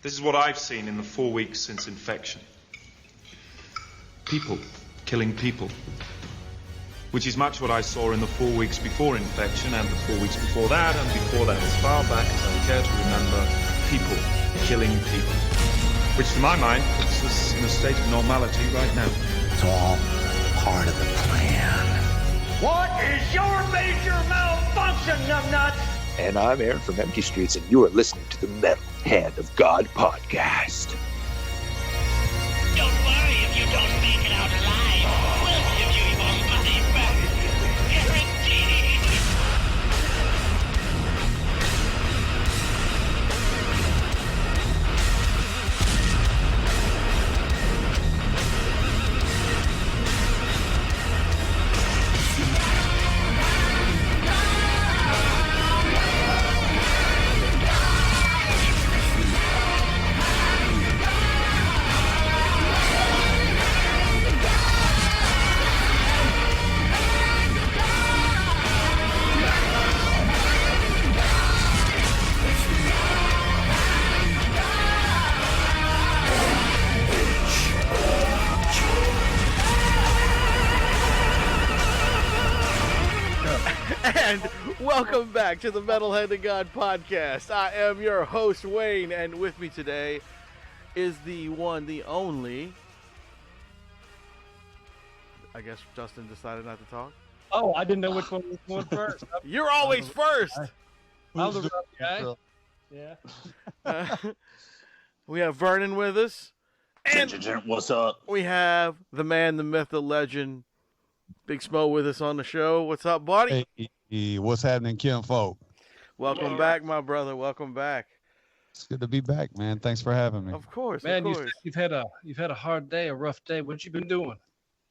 This is what I've seen in the 4 weeks since infection. People killing people. Which is much what I saw in the 4 weeks before infection and the 4 weeks before that and before that, as far back as I care to remember, people killing people. Which to my mind puts us in a state of normality right now. It's all part of the plan. What is your major malfunction, numbnuts? And I'm Aaron from Empty Streets, and you are listening to the Metal Hand of God podcast. Don't worry if you don't make it out alive. We'll give you your money back. Guaranteed. And welcome back to the Metal Hand of God podcast. I am your host, Wayne, and with me today is the one, the only. I guess Justin decided not to talk. Oh, I didn't know which one was going first. You're always first. I'm the Rum Guy. Yeah. We have Vernon with us. And what's up? we have the man, the myth, the legend, Big SMO with us on the show. What's up, buddy? Hey, what's happening, Kim folk? Welcome back, my brother. Welcome back. It's good to be back, man. Thanks for having me. Of course, Man, of course. you've had a hard day, a rough day. What you been doing?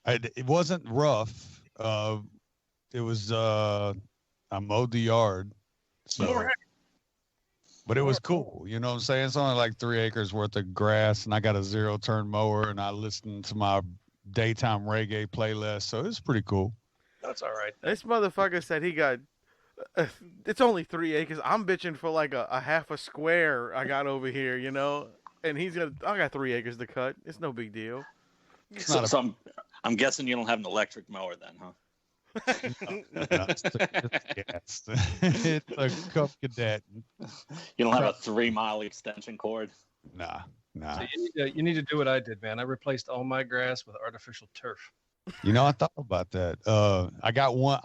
It wasn't rough. It was I mowed the yard, so. But it was cool. You know what I'm saying? It's only like 3 acres worth of grass, and I got a 0-turn mower, and I listened to my daytime reggae playlist, so it's pretty cool. That's all right. This motherfucker said he got. It's only 3 acres. I'm bitching for like a half a square I got over here, you know. And I got 3 acres to cut. It's no big deal. So I'm guessing you don't have an electric mower then, huh? No, it's a Cub Cadet. You don't have a 3-mile extension cord? Nah. So you need to do what I did, man. I replaced all my grass with artificial turf. You know, I thought about that. I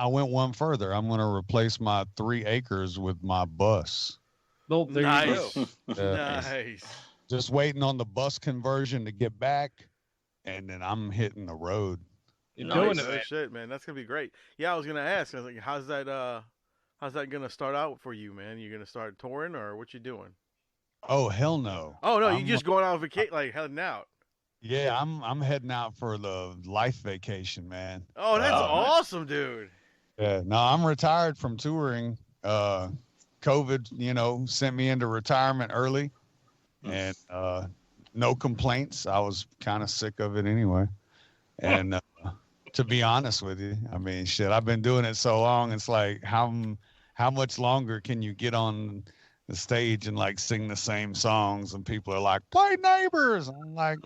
went one further. I'm going to replace my 3 acres with my bus. Well, there Nice. you go. Nice. Just waiting on the bus conversion to get back, and then I'm hitting the road. You're Nice. doing it, Oh, man. shit, man. That's gonna be great. Yeah, I was gonna ask. I was like, how's that gonna start out for you, man? You gonna start touring or what you doing? Oh, hell no. Oh no, you I'm- just going out on vacation, like heading out. Yeah, I'm heading out for the life vacation, man. Oh, that's Oh, awesome, dude. Yeah, no, I'm retired from touring. COVID, sent me into retirement early, and no complaints. I was kind of sick of it anyway. And to be honest with you, I mean, shit, I've been doing it so long. It's like, how much longer can you get on the stage and like sing the same songs? And people are like, play Neighbors. I'm like,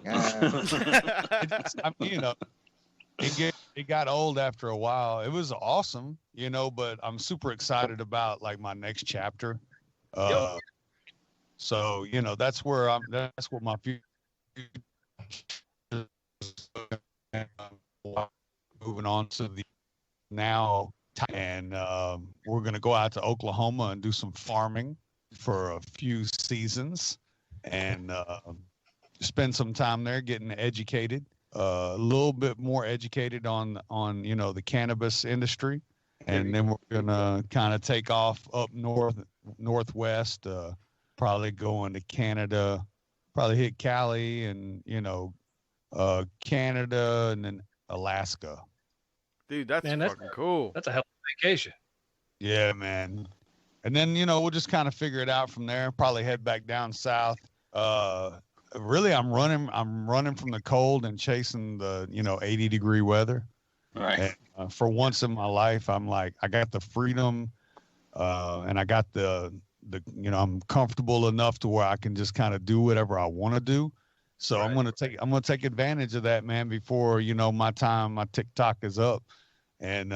it got old after a while. It was awesome, but I'm super excited about like my next chapter. So, that's where that's what my future is. Moving on to the now, and we're going to go out to Oklahoma and do some farming for a few seasons and spend some time there getting educated, a little bit more educated on the cannabis industry. And then we're going to kind of take off up northwest, probably going to Canada, probably hit Cali and, Canada and then Alaska. Dude, that's fucking cool. That's a hell of a vacation. Yeah, man. And then, we'll just kind of figure it out from there. Probably head back down south. Really, I'm running from the cold and chasing the, 80-degree weather. Right. And, for once in my life, I'm like, I got the freedom, and I got the I'm comfortable enough to where I can just kind of do whatever I want to do. So I'm gonna take advantage of that, man, before my TikTok is up. And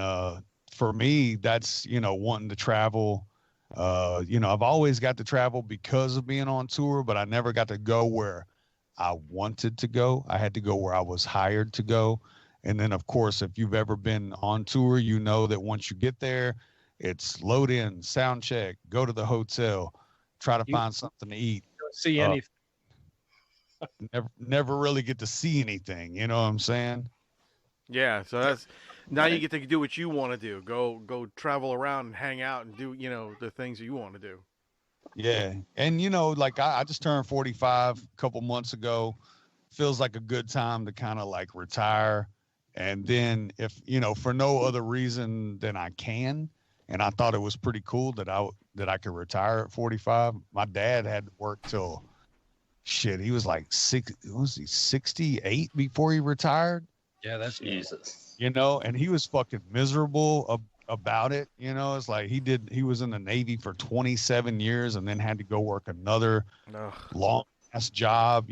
for me, that's wanting to travel. I've always got to travel because of being on tour, but I never got to go where I wanted to go. I had to go where I was hired to go. And then, of course, if you've ever been on tour, you know that once you get there, it's load in, sound check, go to the hotel, try to find something to eat. Don't see anything. Never really get to see anything. You know what I'm saying? Yeah. So that's now you get to do what you want to do. Go travel around and hang out and do the things you want to do. Yeah. And like I just turned 45 a couple months ago. Feels like a good time to kind of like retire. And then if, for no other reason than I can, and I thought it was pretty cool that I could retire at 45. My dad had to work till he was like 68 before he retired. Yeah, that's Jesus. And he was fucking miserable about it. It's like he was in the Navy for 27 years and then had to go work another long ass job,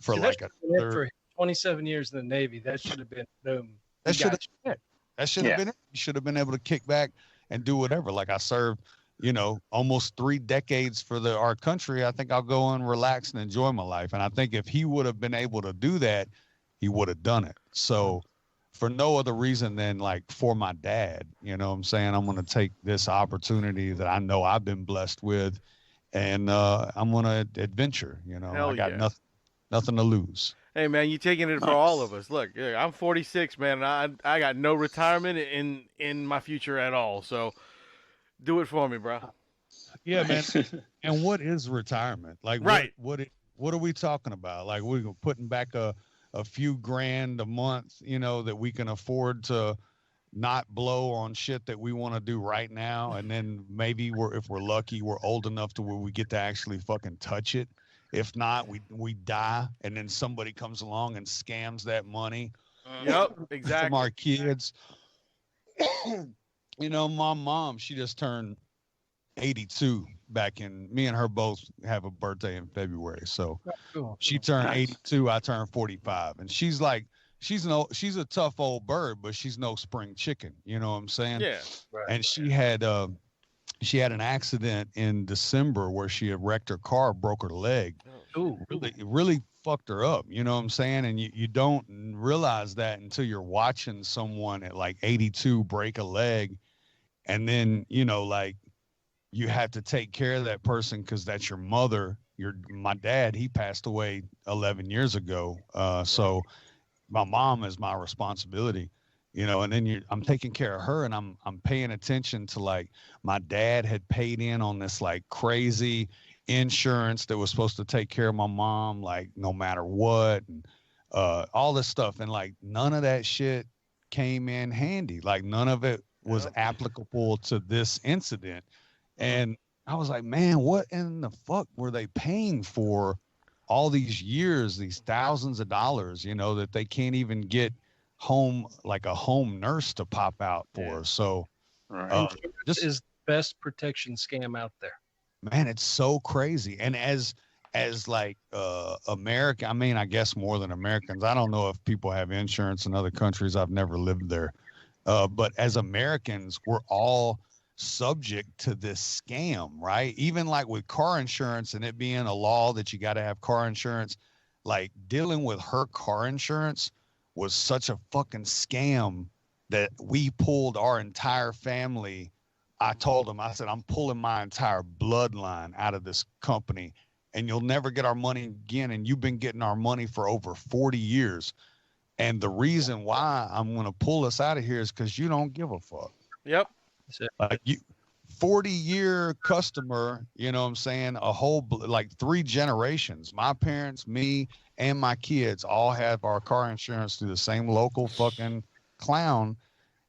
for like for 27 years in the Navy. That should have been boom. That should have been it. That should have been it. You should have been able to kick back and do whatever. Like I served, almost 3 decades for our country. I think I'll go and relax and enjoy my life. And I think if he would have been able to do that, he would have done it. So for no other reason than like for my dad, what I'm saying, I'm going to take this opportunity that I know I've been blessed with, and I'm going to adventure. I got nothing to lose. Hey man, you taking it for all of us. Look, I'm 46, man, and I got no retirement in my future at all. So do it for me, bro. Yeah, man. And what is retirement? Like, right? What are we talking about? Like, we're putting back a few grand a month, that we can afford to not blow on shit that we want to do right now, and then maybe if we're lucky, we're old enough to where we get to actually fucking touch it. If not, we die, and then somebody comes along and scams that money. Yep, exactly. From our kids. My mom, she just turned 82 me and her both have a birthday in February. So she turned 82, I turned 45. And she's like, she's a tough old bird, but she's no spring chicken. You know what I'm saying? Yeah. Right. And she had an accident in December where she had wrecked her car, broke her leg. Ooh. Really fucked her up. You know what I'm saying? And you don't realize that until you're watching someone at like 82 break a leg. And then, like you have to take care of that person because that's your mother. My dad, he passed away 11 years ago. So my mom is my responsibility. And then I'm taking care of her, and I'm paying attention to, like, my dad had paid in on this like crazy insurance that was supposed to take care of my mom, like no matter what, and all this stuff. And like none of that shit came in handy. Like none of it was applicable to this incident. And I was like, man, what in the fuck were they paying for all these years, these thousands of dollars, that they can't even get home, like a home nurse to pop out for. So this is the best protection scam out there, man. It's so crazy. And as like America, I mean, I guess more than Americans, I don't know if people have insurance in other countries. I've never lived there, but as Americans, we're all subject to this scam, right? Even like with car insurance and it being a law that you got to have car insurance, like dealing with her car insurance was such a fucking scam that we pulled our entire family. I told him, I said, I'm pulling my entire bloodline out of this company and you'll never get our money again. And you've been getting our money for over 40 years. And the reason why I'm going to pull us out of here is because you don't give a fuck. Yep. Like you, 40-year customer, you know what I'm saying? A whole, like 3 generations. My parents, me, and my kids all have our car insurance through the same local fucking clown.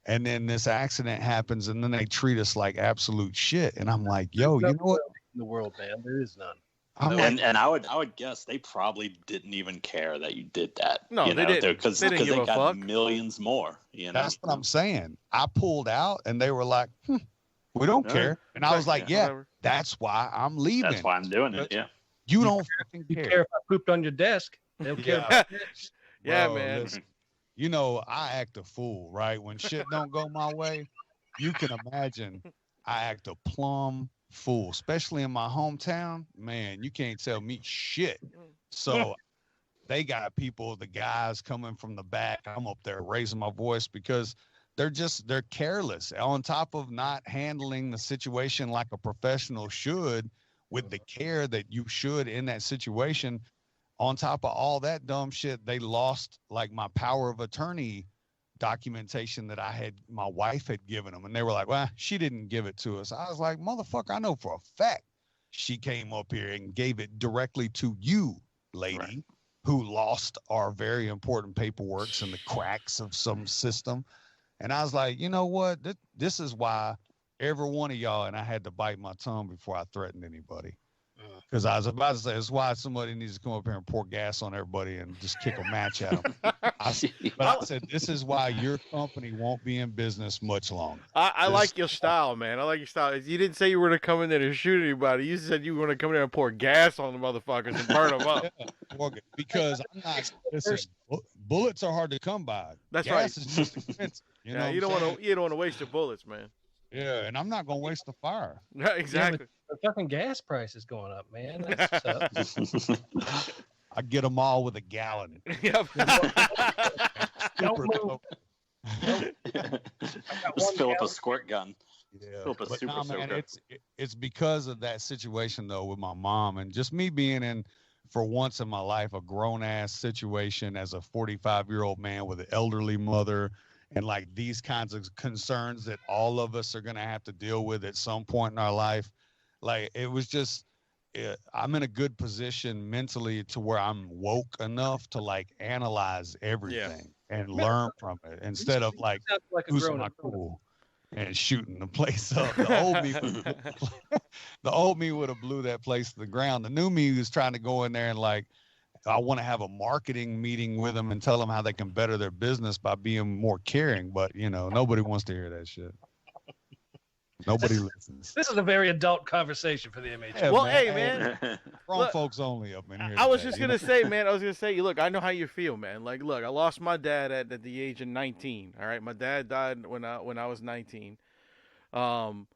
And then this accident happens and then they treat us like absolute shit. And I'm like, yo, you know what? In the world, man, there is none. And I would guess they probably didn't even care that you did that. No, they didn't. Because they got millions more. That's what I'm saying. I pulled out and they were like, We don't Yeah. care. And I was like, yeah, whatever. that's why I'm leaving. That's why I'm doing it. Yeah. You don't fucking You care. care if I pooped on your desk? They don't care. Yeah. About that. Yeah, Bro, man. listen, you know, I act a fool, right? When shit don't go my way, you can imagine I act a plumb fool, especially in my hometown. Man, you can't tell me shit. So they got people, the guys coming from the back. I'm up there raising my voice because they're careless on top of not handling the situation like a professional should with the care that you should in that situation. On top of all that dumb shit, they lost like my power of attorney documentation that my wife had given them. And they were like, well, she didn't give it to us. I was like, motherfucker, I know for a fact she came up here and gave it directly to you, lady, Right. who lost our very important paperworks in the cracks of some system. And I was like, you know what? This is why every one of y'all, and I had to bite my tongue before I threatened anybody. Because I was about to say, it's why somebody needs to come up here and pour gas on everybody and just kick a match at them. But I said, this is why your company won't be in business much longer. I like your style, man. I like your style. You didn't say you were going to come in there to shoot anybody. You said you were going to come in there and pour gas on the motherfuckers and burn them up. Yeah, because I'm not. Listen, bullets are hard to come by. That's gas right. is just expensive. You know You don't want to waste your bullets, man. Yeah, and I'm not gonna waste the fire. Yeah, exactly. The fucking gas price is going up, man. That's tough. I get them all with a gallon. Yep. Don't move. Just fill up a squirt gun. Yeah, Fill up a but super nah, man, soaker. it's because of that situation though with my mom and just me being in, for once in my life, a grown ass situation as a 45-year-old man with an elderly mother. And like these kinds of concerns that all of us are going to have to deal with at some point in our life. Like it was just, I'm in a good position mentally to where I'm woke enough to like analyze everything and learn from it instead of like losing my cool and shooting the place up. The old me would have blew that place to the ground. The new me was trying to go in there and like, I want to have a marketing meeting with them and tell them how they can better their business by being more caring. But, you know, nobody wants to hear that shit. Nobody listens. This is a very adult conversation for the MHOG. Yeah, Well, man. hey, man. Grown Look, folks only up in here. I was today, just you gonna know? say, man. I was gonna say, look, I know how you feel, man. Like, look, I lost my dad at the age of 19. All right, my dad died when I was 19. And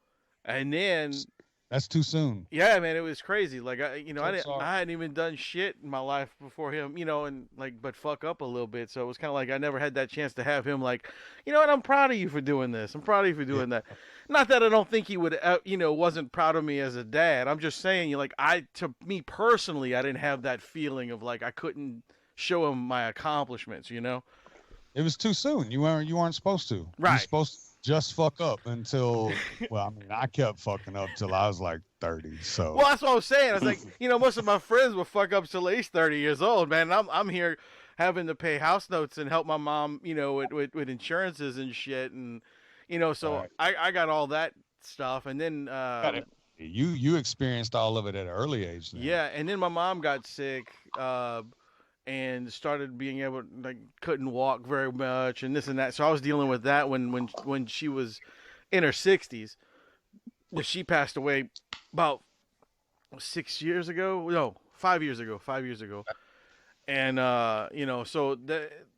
then That's too soon. yeah, man, it was crazy. Like I sorry. hadn't even done shit in my life before him, and like, but fuck up a little bit. So it was kind of like I never had that chance to have him. Like, you know what? I'm proud of you for doing this. I'm proud of you for doing that. Not that I don't think he would, wasn't proud of me as a dad. I'm just saying, to me personally, I didn't have that feeling of like I couldn't show him my accomplishments. It was too soon. You weren't supposed to. You were Right. supposed to just fuck up until, well, I mean, I kept fucking up till I was like 30. So Well, that's what I was saying. I was like, most of my friends will fuck up till at least 30 years old, man. And I'm here having to pay house notes and help my mom, with insurances and shit, and so Right. I got all that stuff, and then you experienced all of it at an early age. Then. yeah, and then my mom got sick, and started being able, couldn't walk very much, and this and that. So I was dealing with that when she was in her 60s. She passed away about 6 years ago. No, 5 years ago. 5 years ago. And so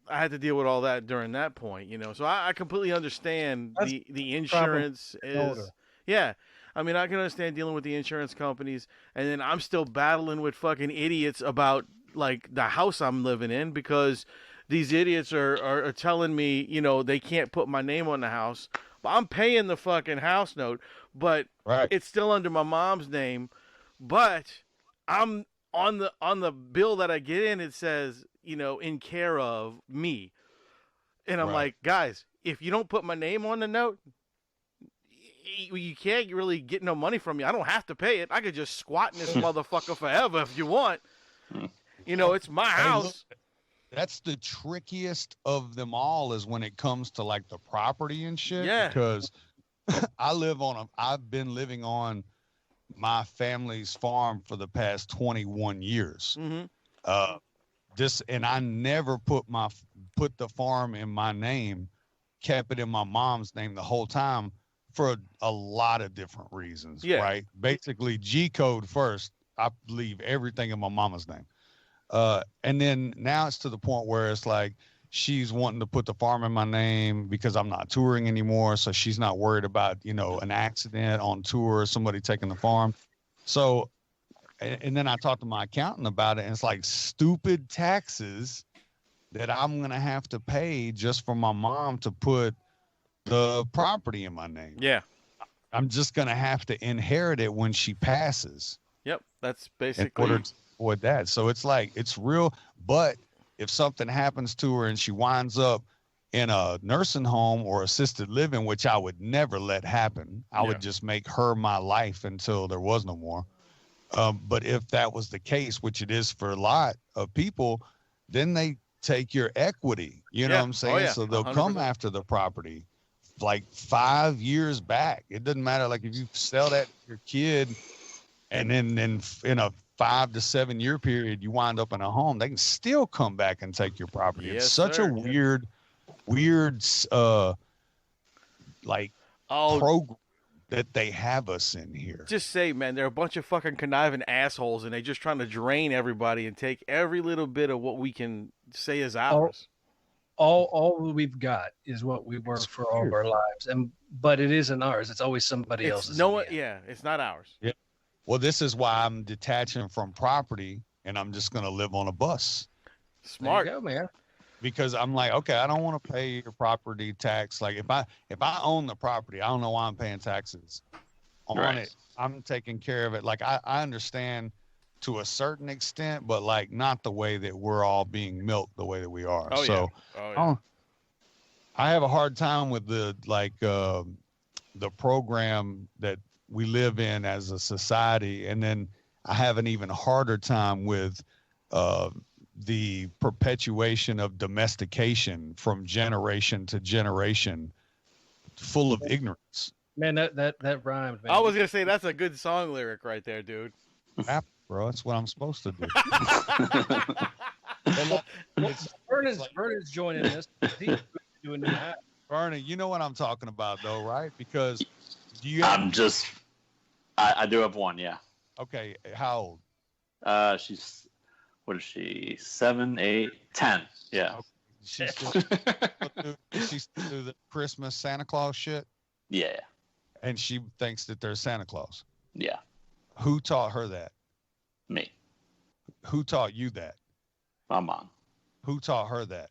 I had to deal with all that during that point. So I completely understand the insurance is. Yeah. I mean, I can understand dealing with the insurance companies, and then I'm still battling with fucking idiots about like the house I'm living in, because these idiots are telling me, they can't put my name on the house. But I'm paying the fucking house note, but Right. it's still under my mom's name. But I'm on the bill that I get in, it says, in care of me. And I'm Right. like, guys, if you don't put my name on the note, you can't really get no money from me. I don't have to pay it. I could just squat in this motherfucker forever if you want. It's my house. Look, that's the trickiest of them all is when it comes to like the property and shit. Yeah. Because I've been living on my family's farm for the past 21 years. Mm-hmm. And I never put the farm in my name, kept it in my mom's name the whole time for a lot of different reasons, Yeah. right? Basically, G code first. I leave everything in my mama's name. And then now it's to the point where it's like she's wanting to put the farm in my name because I'm not touring anymore. So she's not worried about, you know, an accident on tour or somebody taking the farm. So, and then I talked to my accountant about it, and it's like stupid taxes that I'm going to have to pay just for my mom to put the property in my name. Yeah. I'm just going to have to inherit it when she passes. Yep. That's In basically. order to avoid that. So it's like, it's real. But if something happens to her and she winds up in a nursing home or assisted living, which I would never let happen, I would just make her my life until there was no more. But if that was the case, which it is for a lot of people, then they take your equity. You know what I'm saying? Oh, yeah. So they'll 100%. come after the property like 5 years back. It doesn't matter. Like if you sell that to your kid and then in a 5 to 7 year period, you wind up in a home, they can still come back and take your property. Yes, it's such sir. a weird, like program that they have us in here. Just say, man, they're a bunch of fucking conniving assholes, and they're just trying to drain everybody and take every little bit of what we can say is ours. All we've got is what we work for all of our lives, but it isn't ours. It's always somebody else's. No one, it's not ours. Yeah. Well, this is why I'm detaching from property, and I'm just going to live on a bus. Smart. There you go, man. Because I'm like, okay, I don't want to pay your property tax. Like if I own the property, I don't know why I'm paying taxes on it. I'm taking care of it. Like I understand to a certain extent, but like not the way that we're all being milked the way that we are. I have a hard time with the program that we live in as a society. And then I have an even harder time with the perpetuation of domestication from generation to generation, full of ignorance. Man, that rhymed, man. I was gonna say that's a good song lyric right there, dude. Bro, that's what I'm supposed to do. Vernon's joining this. He's doing that. Vernon, you know what I'm talking about, though, right? Because I do have one, yeah. Okay, how old? She's, what is she? 7, 8, 10. Yeah. Okay. She's still do the Christmas Santa Claus shit? Yeah. And she thinks that there's Santa Claus? Yeah. Who taught her that? Me. Who taught you that? My mom. Who taught her that?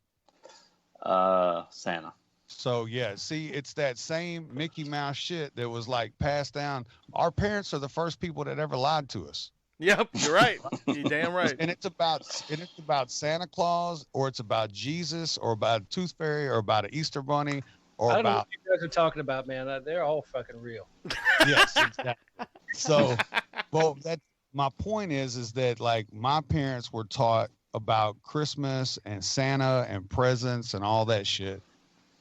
Santa. So, yeah, see, it's that same Mickey Mouse shit that was, like, passed down. Our parents are the first people that ever lied to us. Yep, you're right. You're damn right. And it's about Santa Claus, or it's about Jesus, or about a tooth fairy, or about an Easter bunny, or I don't know about... what you guys are talking about, man. They're all fucking real. Yes, exactly. So, well, that's my point is that, like, my parents were taught about Christmas and Santa and presents and all that shit.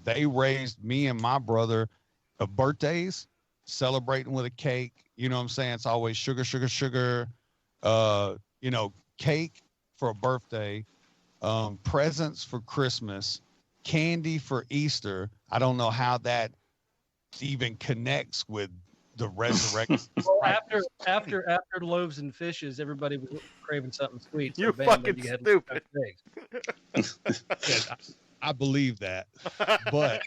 They raised me and my brother of birthdays, celebrating with a cake. You know what I'm saying? It's always sugar, sugar, sugar. Cake for a birthday, presents for Christmas, candy for Easter. I don't know how that even connects with the resurrection. Well, after loaves and fishes, everybody was craving something sweet. So You're fucking stupid. I believe that, but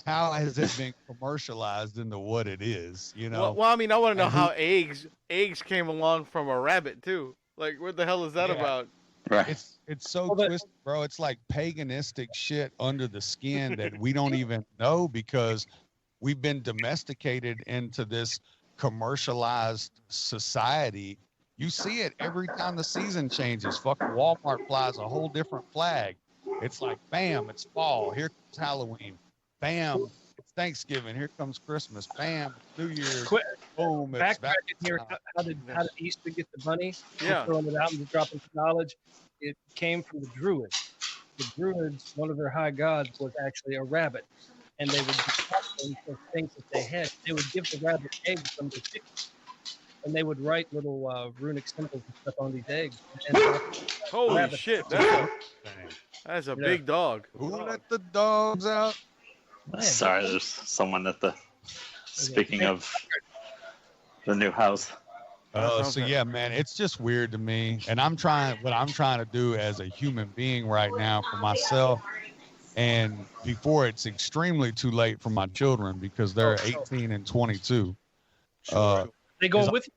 how has it been commercialized into what it is? You know. Well, I mean, I want to know how eggs came along from a rabbit too. Like, what the hell is that about? Right. It's so twisted, bro. It's like paganistic shit under the skin that we don't even know because we've been domesticated into this commercialized society. You see it every time the season changes. Fucking Walmart flies a whole different flag. It's like, bam, it's fall. Here comes Halloween. Bam, it's Thanksgiving. Here comes Christmas. Bam, New Year's. Boom. Backtracking here. How did Easter get the bunny? Yeah. Throwing it out and dropping some knowledge. It came from the Druids. The Druids, one of their high gods was actually a rabbit. And they would do for things that they had. They would give the rabbit eggs from the chicken. And they would write little runic symbols and stuff on these eggs. And holy shit. That's a big dog. Who let the dogs out? Sorry, there's someone at the Speaking of the new house. So yeah, man, it's just weird to me. And what I'm trying to do as a human being right now for myself, and before it's extremely too late for my children because they're 18 and 22. They going with you?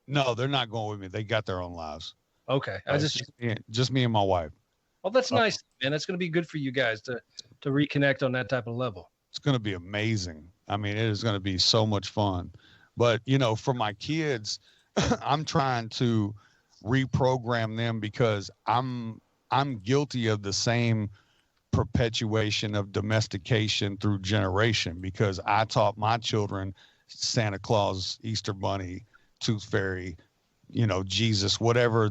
No, they're not going with me. They got their own lives. Okay. Just me and my wife. Well, that's nice, man. That's going to be good for you guys to reconnect on that type of level. It's going to be amazing. I mean, it is going to be so much fun. But, you know, for my kids, I'm trying to reprogram them because I'm guilty of the same perpetuation of domestication through generation because I taught my children Santa Claus, Easter Bunny, Tooth Fairy, you know, Jesus, whatever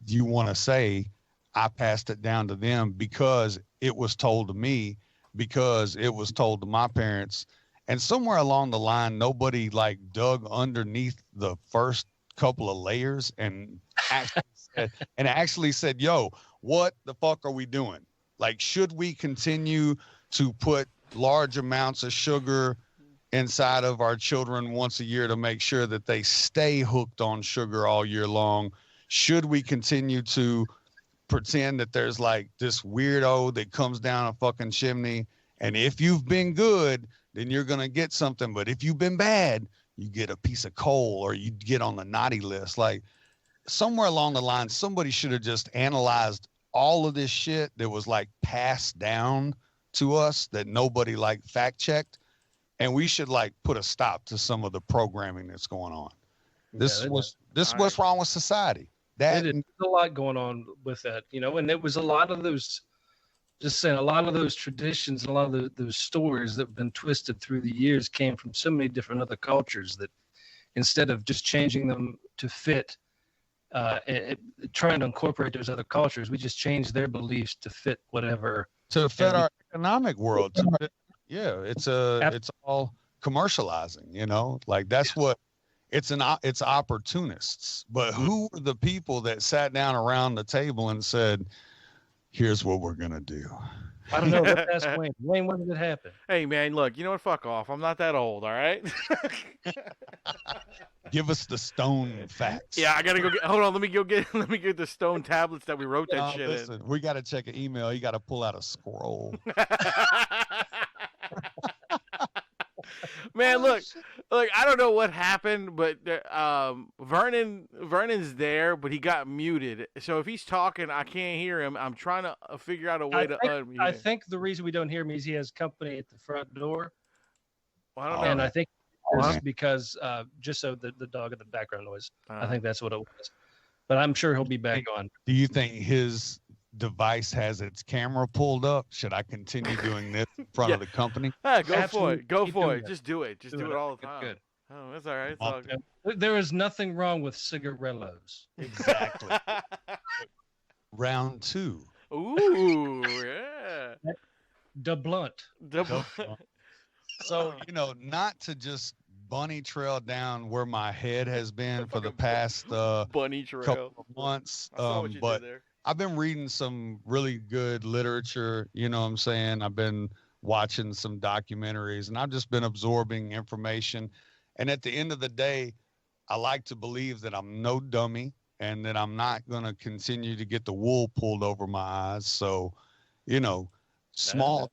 you want to say. I passed it down to them because it was told to me, because it was told to my parents. And somewhere along the line, nobody like dug underneath the first couple of layers and actually said, yo, what the fuck are we doing? Like, should we continue to put large amounts of sugar inside of our children once a year to make sure that they stay hooked on sugar all year long? Should we continue to pretend that there's like this weirdo that comes down a fucking chimney, and if you've been good, then you're going to get something. But if you've been bad, you get a piece of coal or you get on the naughty list. Like somewhere along the line, somebody should have just analyzed all of this shit that was like passed down to us that nobody like fact checked. And we should like put a stop to some of the programming that's going on. What's wrong with society. There's a lot going on with that, you know, and it was a lot of those, just saying, a lot of those traditions and a lot of those stories that have been twisted through the years came from so many different other cultures that instead of just changing them to fit, trying to incorporate those other cultures, we just changed their beliefs to fit whatever. To fit our economic world. It's all commercializing, you know, like that's what it's opportunists. But who were the people that sat down around the table and said, here's what we're going to do? I don't know. Let's ask Wayne. Wayne, when did it happen? Hey, man, look, you know what? Fuck off. I'm not that old, all right? Give us the stone facts. Yeah, I got to go hold on. Let me get the stone tablets that we wrote that shit listen, in. We got to check an email. You got to pull out a scroll. Man, look, I don't know what happened, but Vernon's there, but he got muted. So if he's talking, I can't hear him. I'm trying to figure out a way to unmute him. I think the reason we don't hear him is he has company at the front door. Well, I don't know. And I think it's because just so the dog in the background noise. I think that's what it was. But I'm sure he'll be back on. Do you think his device has its camera pulled up? Should I continue doing this in front of the company? Go for it. Go for it. Just do it. Just do it all the time. Good. Oh, that's all right. It's all good. There is nothing wrong with cigarellos. Exactly. Round 2. Ooh, yeah. Da blunt. So, you know, not to just bunny trail down where my head has been for the past bunny trail couple of months, but I've been reading some really good literature, you know what I'm saying? I've been watching some documentaries and I've just been absorbing information. And at the end of the day, I like to believe that I'm no dummy and that I'm not going to continue to get the wool pulled over my eyes. So, you know, small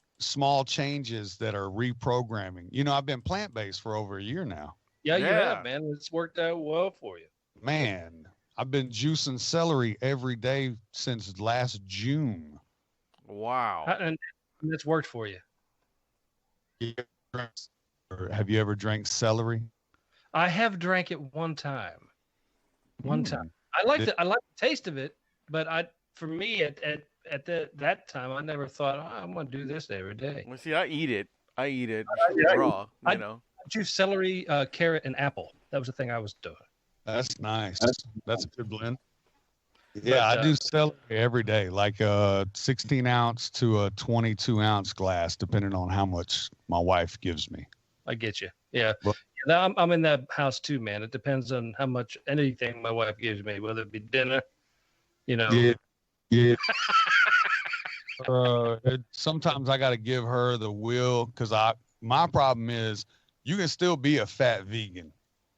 changes that are reprogramming. You know, I've been plant-based for over a year now. Yeah, you have, man. It's worked out well for you. Man, I've been juicing celery every day since last June. Wow. And it's worked for you. Have you ever drank celery? I have drank it one time. I like the taste of it, but for me at that time, I never thought, I'm going to do this every day. Well, see, I eat it raw, you know. I juice celery, carrot, and apple. That was the thing I was doing. That's nice. That's a good blend. Yeah, I do celery every day, like a 16 ounce to a 22 ounce glass, depending on how much my wife gives me. I get you. Yeah. I'm in that house too, man. It depends on how much anything my wife gives me, whether it be dinner, you know. Yeah. Sometimes I got to give her the will because my problem is you can still be a fat vegan.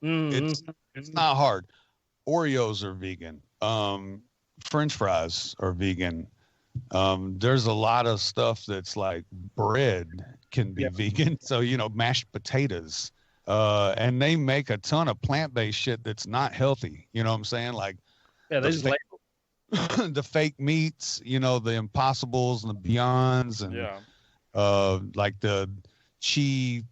Mm-hmm. It's not hard. Oreos are vegan. French fries are vegan. There's a lot of stuff that's like bread can be vegan. So, mashed potatoes. And they make a ton of plant-based shit that's not healthy. You know what I'm saying? Like, they just the fake meats, the Impossibles and the Beyonds and like the chi,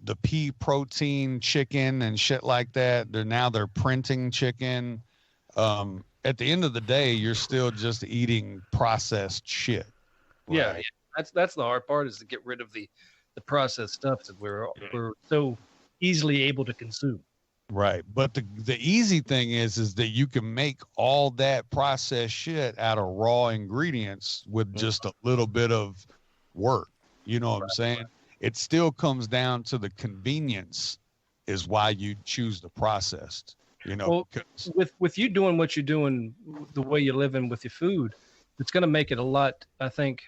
the pea protein chicken and shit like that. They're printing chicken. At the end of the day, you're still just eating processed shit. Right? Yeah. That's the hard part, is to get rid of the processed stuff that we're so easily able to consume. Right. But the easy thing is that you can make all that processed shit out of raw ingredients with just a little bit of work. You know what I'm saying? It still comes down to the convenience is why you choose the processed, Well, with you doing what you're doing, the way you're living with your food, it's going to make it a lot, I think,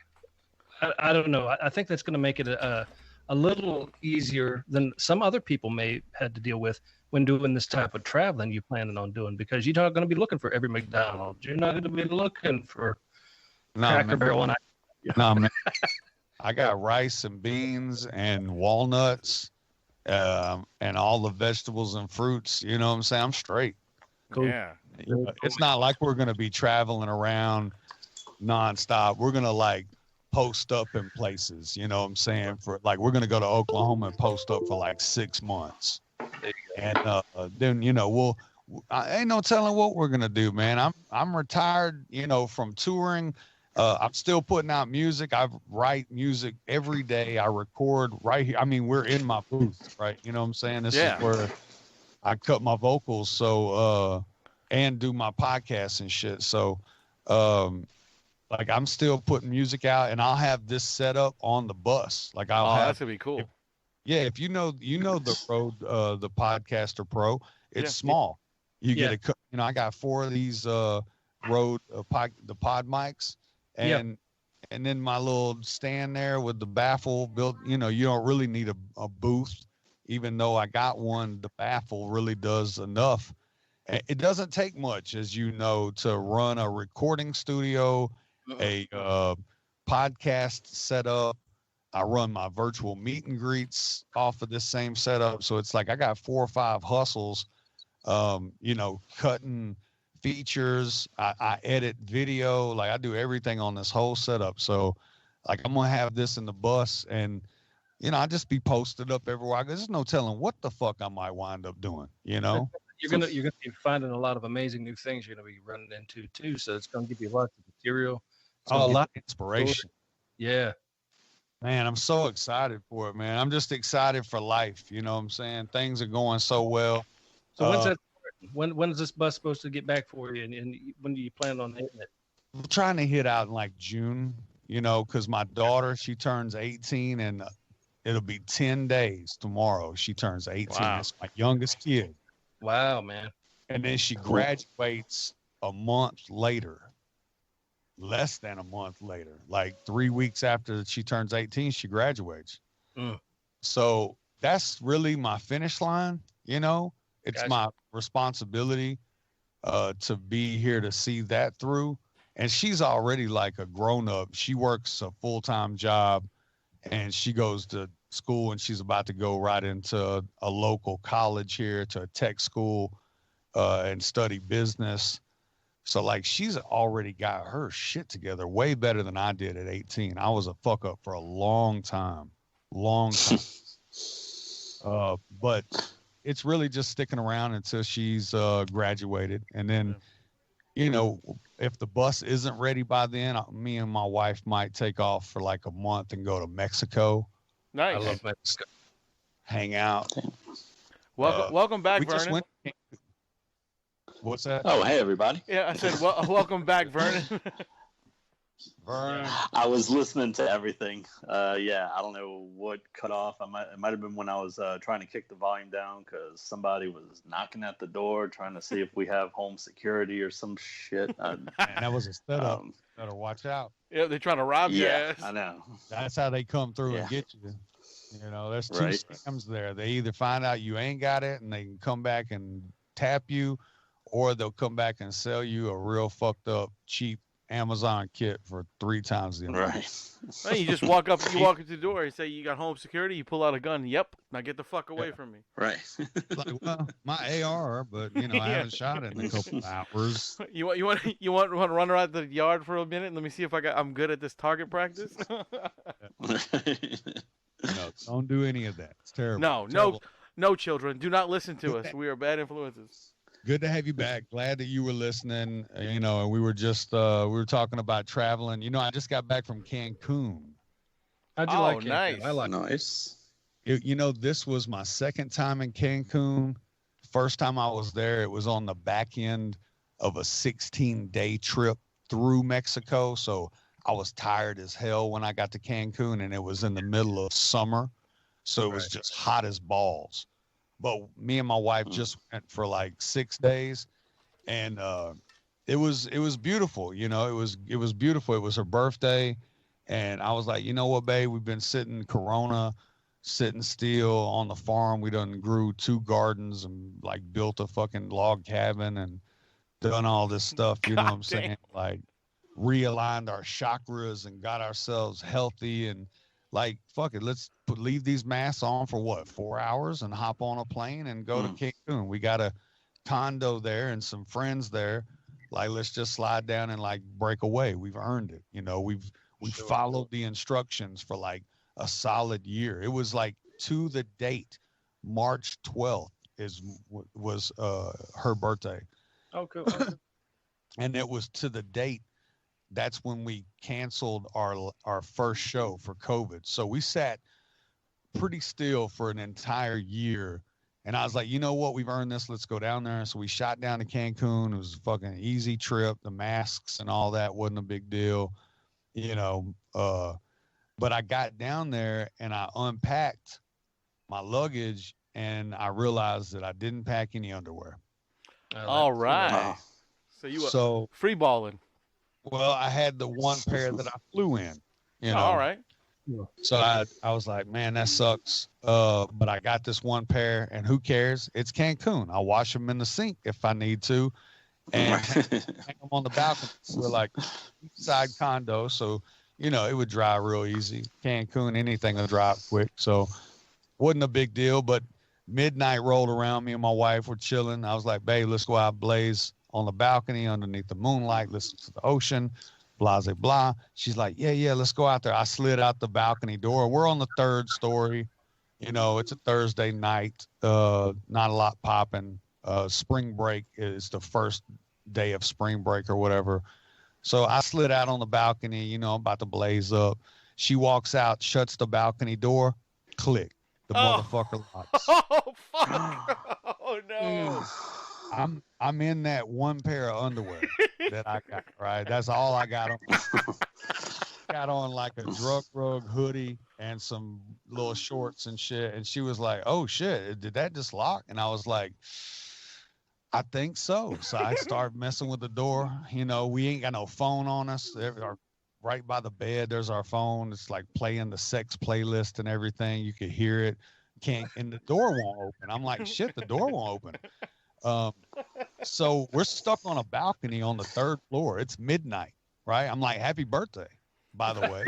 I don't know. I think that's going to make it a little easier than some other people may had to deal with when doing this type of traveling you're planning on doing, because you're not going to be looking for every McDonald's. You're not going to be looking for Cracker Barrel. No, man. I got rice and beans and walnuts and all the vegetables and fruits. You know what I'm saying? I'm straight. Cool. Yeah. It's not like we're going to be traveling around nonstop. We're going to like post up in places, you know what I'm saying? For like, we're going to go to Oklahoma and post up for like 6 months. And then, I ain't no telling what we're going to do, man. I'm retired, from touring. I'm still putting out music. I write music every day. I record right here. I mean, we're in my booth, right? You know what I'm saying? This is where I cut my vocals. So, and do my podcasts and shit. So, like I'm still putting music out, and I'll have this set up on the bus. Like that's gonna be cool. If you know the Rode, the Podcaster Pro, it's small. You get I got 4 of these Rode the pod mics, and then my little stand there with the baffle built. You don't really need a booth, even though I got one. The baffle really does enough. It doesn't take much, as you know, to run a recording studio, a podcast setup. I run my virtual meet and greets off of this same setup. So it's like I got 4 or 5 hustles, cutting features. I edit video. Like I do everything on this whole setup. So like I'm going to have this in the bus, and, I just be posted up everywhere I go. There's no telling what the fuck I might wind up doing, You're gonna be finding a lot of amazing new things you're gonna be running into too. So it's gonna give you lots of material. A lot of inspiration. Yeah. Man, I'm so excited for it, man. I'm just excited for life. You know what I'm saying? Things are going so well. So when's that? When is this bus supposed to get back for you? And when do you plan on hitting it? I'm trying to hit out in like June, because my daughter, she turns 18, and it'll be 10 days tomorrow. She turns 18. Wow. That's my youngest kid. Wow, man. And then she graduates a month later. Less than a month later, like 3 weeks after she turns 18, she graduates. So that's really my finish line. It's my responsibility to be here to see that through. And she's already like a grown up. She works a full-time job, and she goes to school, and she's about to go right into a local college here, to a tech school, and study business. So like she's already got her shit together way better than I did at 18. I was a fuck up for a long time. But it's really just sticking around until she's graduated. And then, if the bus isn't ready by then, me and my wife might take off for like a month and go to Mexico. Nice. I love Mexico. Hang out. Welcome back, Vernon. What's that? Oh, hey, everybody. Yeah, I said, welcome back, Vernon. Vernon. I was listening to everything. I don't know what cut off. It might have been when I was trying to kick the volume down because somebody was knocking at the door trying to see if we have home security or some shit. And that was a setup. Better watch out. Yeah, they're trying to rob you. Yeah, I know. That's how they come through and get you. You know, there's two Right. scams there. They either find out you ain't got it and they can come back and tap you, or they'll come back and sell you a real fucked up, cheap Amazon kit for 3 times the amount. Right. Well, you just walk up, you walk into the door, and say you got home security. You pull out a gun. Yep. Now get the fuck away from me. Right. Like, well, my AR, but you know, I haven't shot it in a couple of hours. You want to run around the yard for a minute? Let me see if I'm good at this target practice. No, don't do any of that. It's terrible. No, Terrible. no, children, do not listen to us. We are bad influences. Good to have you back. Glad that you were listening. You know, we were just we were talking about traveling. You know, I just got back from Cancun. How'd you Oh, like it? nice. I like it. Nice. You know, this was my second time in Cancun. First time I was there, it was on the back end of a 16-day trip through Mexico. So I was tired as hell when I got to Cancun, and it was in the middle of summer. So it was just hot as balls. But me and my wife just went for like 6 days, and it was beautiful. You know, it was beautiful. It was her birthday, and I was like, you know what, babe, we've been sitting still on the farm. We done grew 2 gardens and like built a fucking log cabin and done all this stuff. You know what I'm saying? Like realigned our chakras and got ourselves healthy, and like, fuck it, let's leave these masks on for what, 4 hours and hop on a plane and go to Cancun. We got a condo there and some friends there. Like, let's just slide down and like break away. We've earned it. You know, we followed the instructions for like a solid year. It was like to the date, March 12th was her birthday. Oh, cool. And it was to the date. That's when we canceled our first show for COVID. So we sat pretty still for an entire year. And I was like, you know what? We've earned this. Let's go down there. So we shot down to Cancun. It was a fucking easy trip. The masks and all that wasn't a big deal, you know. But I got down there and I unpacked my luggage and I realized that I didn't pack any underwear. All right. So you were free balling. Well, I had the one pair that I flew in, you know. All right. So I was like, man, that sucks. But I got this one pair, and who cares? It's Cancun. I'll wash them in the sink if I need to, and hang them on the balcony. We're like side condo, so you know it would dry real easy. Cancun, anything will dry quick, so wasn't a big deal. But midnight rolled around. Me and my wife were chilling. I was like, babe, let's go out blaze on the balcony underneath the moonlight, listen to the ocean, blah, blah, blah. She's like, yeah, let's go out there. I slid out the balcony door. We're on the 3rd story. You know, it's a Thursday night. Not a lot popping. Spring break is the first day of spring break or whatever. So I slid out on the balcony, you know, I'm about to blaze up. She walks out, shuts the balcony door, click. The motherfucker locks. Oh, fuck. Oh, no. I'm in that one pair of underwear that I got, right? That's all I got on. Got on like a drug rug hoodie and some little shorts and shit. And she was like, oh shit, did that just lock? And I was like, I think so. So I started messing with the door. You know, we ain't got no phone on us. Right by the bed, there's our phone. It's like playing the sex playlist and everything. You could hear it. And the door won't open. I'm like, shit, the door won't open. So we're stuck on a balcony on the 3rd floor. It's midnight, right? I'm like, happy birthday, by the way.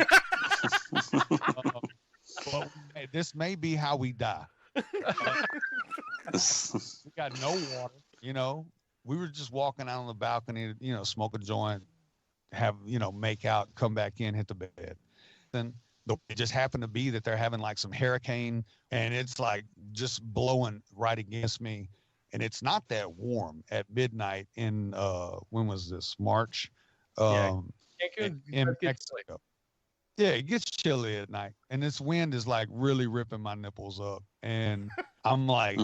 But hey, this may be how we die. We got no water, you know. We were just walking out on the balcony, you know, smoke a joint, have, you know, make out, come back in, hit the bed. Then it just happened to be that they're having like some hurricane and it's like just blowing right against me. And it's not that warm at midnight in, when was this? March? In Mexico. Yeah, it gets chilly at night. And this wind is like really ripping my nipples up. And I'm like,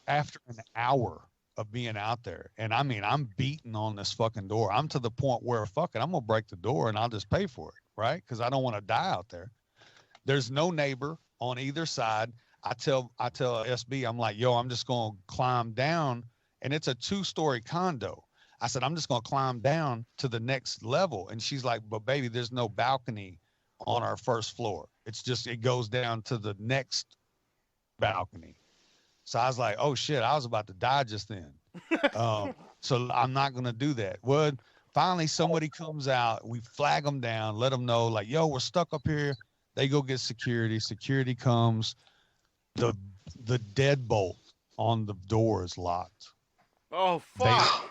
after an hour of being out there, and I mean, I'm beating on this fucking door. I'm to the point where, fuck it, I'm going to break the door and I'll just pay for it, right? Because I don't want to die out there. There's no neighbor on either side. I tell SB, I'm like, yo, I'm just going to climb down. And it's a 2-story condo. I said, I'm just going to climb down to the next level. And she's like, but baby, there's no balcony on our 1st floor. It's just, it goes down to the next balcony. So I was like, oh shit, I was about to die just then. So I'm not going to do that. Well, finally somebody comes out, we flag them down, let them know like, yo, we're stuck up here. They go get security. Security comes. The deadbolt on the door is locked. Oh, fuck.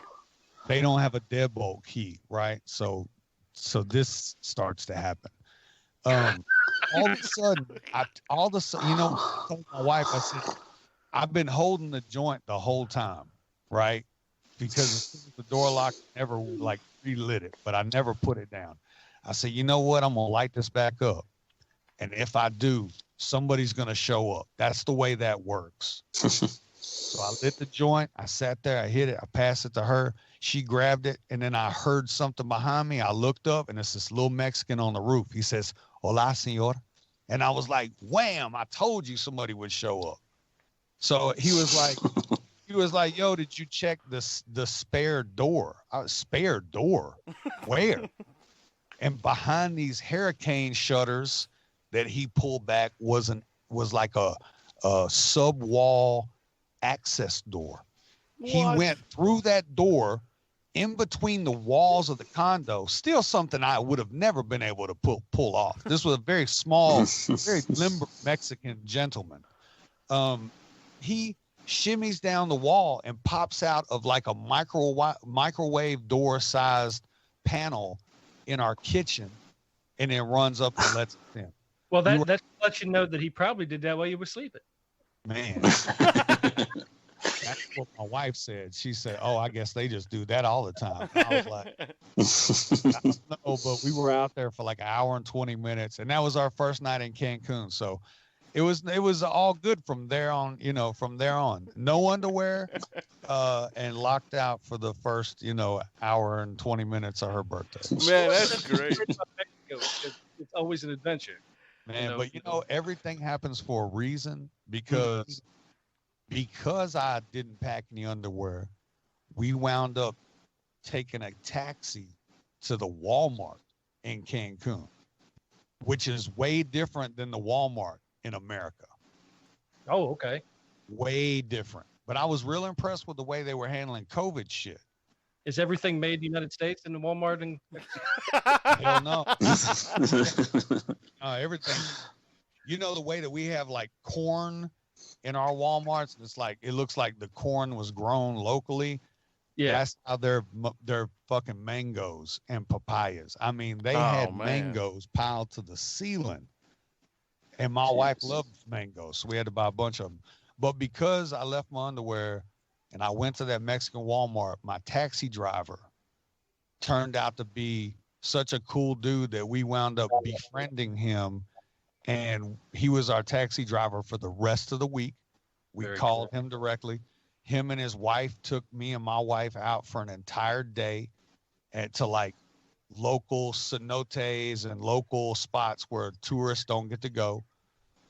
They don't have a deadbolt key, right? So this starts to happen. All of a sudden, you know, I told my wife, I said, I've been holding the joint the whole time, right? Because as soon as the door locked, I never like relit it, but I never put it down. I said, you know what? I'm gonna light this back up, and if I do, somebody's gonna show up. That's the way that works. So I lit the joint. I sat there. I hit it. I passed it to her. She grabbed it, and then I heard something behind me. I looked up, and it's this little Mexican on the roof. He says, "Hola, señor," and I was like, "Wham! I told you somebody would show up." So he was like, "Yo, did you check the spare door?" Spare door? Where? And behind these hurricane shutters that he pulled back was like a sub-wall access door. What? He went through that door in between the walls of the condo, still something I would have never been able to pull off. This was a very small, very limber Mexican gentleman. He shimmies down the wall and pops out of like a microwave door sized panel in our kitchen, and then runs up and lets us in. Well, that lets you know that he probably did that while you were sleeping. Man. That's what my wife said. She said, "Oh, I guess they just do that all the time." I was like, "No," but we were out there for like an hour and 20 minutes, and that was our first night in Cancun. So it was all good from there on. You know, from there on, no underwear, and locked out for the first hour and 20 minutes of her birthday. Man, that's great. It's always an adventure. Man, but everything happens for a reason, because I didn't pack any underwear, we wound up taking a taxi to the Walmart in Cancun, which is way different than the Walmart in America. Oh, okay. Way different. But I was real impressed with the way they were handling COVID shit. Is everything made in the United States in the Walmart? Hell no. Everything. You know, the way that we have like corn in our Walmarts, it's like, it looks like the corn was grown locally. Yeah. That's how they're fucking mangoes and papayas. I mean, they had mangoes piled to the ceiling. And my wife loved mangoes, so we had to buy a bunch of them. But because I left my underwear and I went to that Mexican Walmart, my taxi driver turned out to be such a cool dude that we wound up befriending him. And he was our taxi driver for the rest of the week. We called him directly. Him and his wife took me and my wife out for an entire day to like local cenotes and local spots where tourists don't get to go.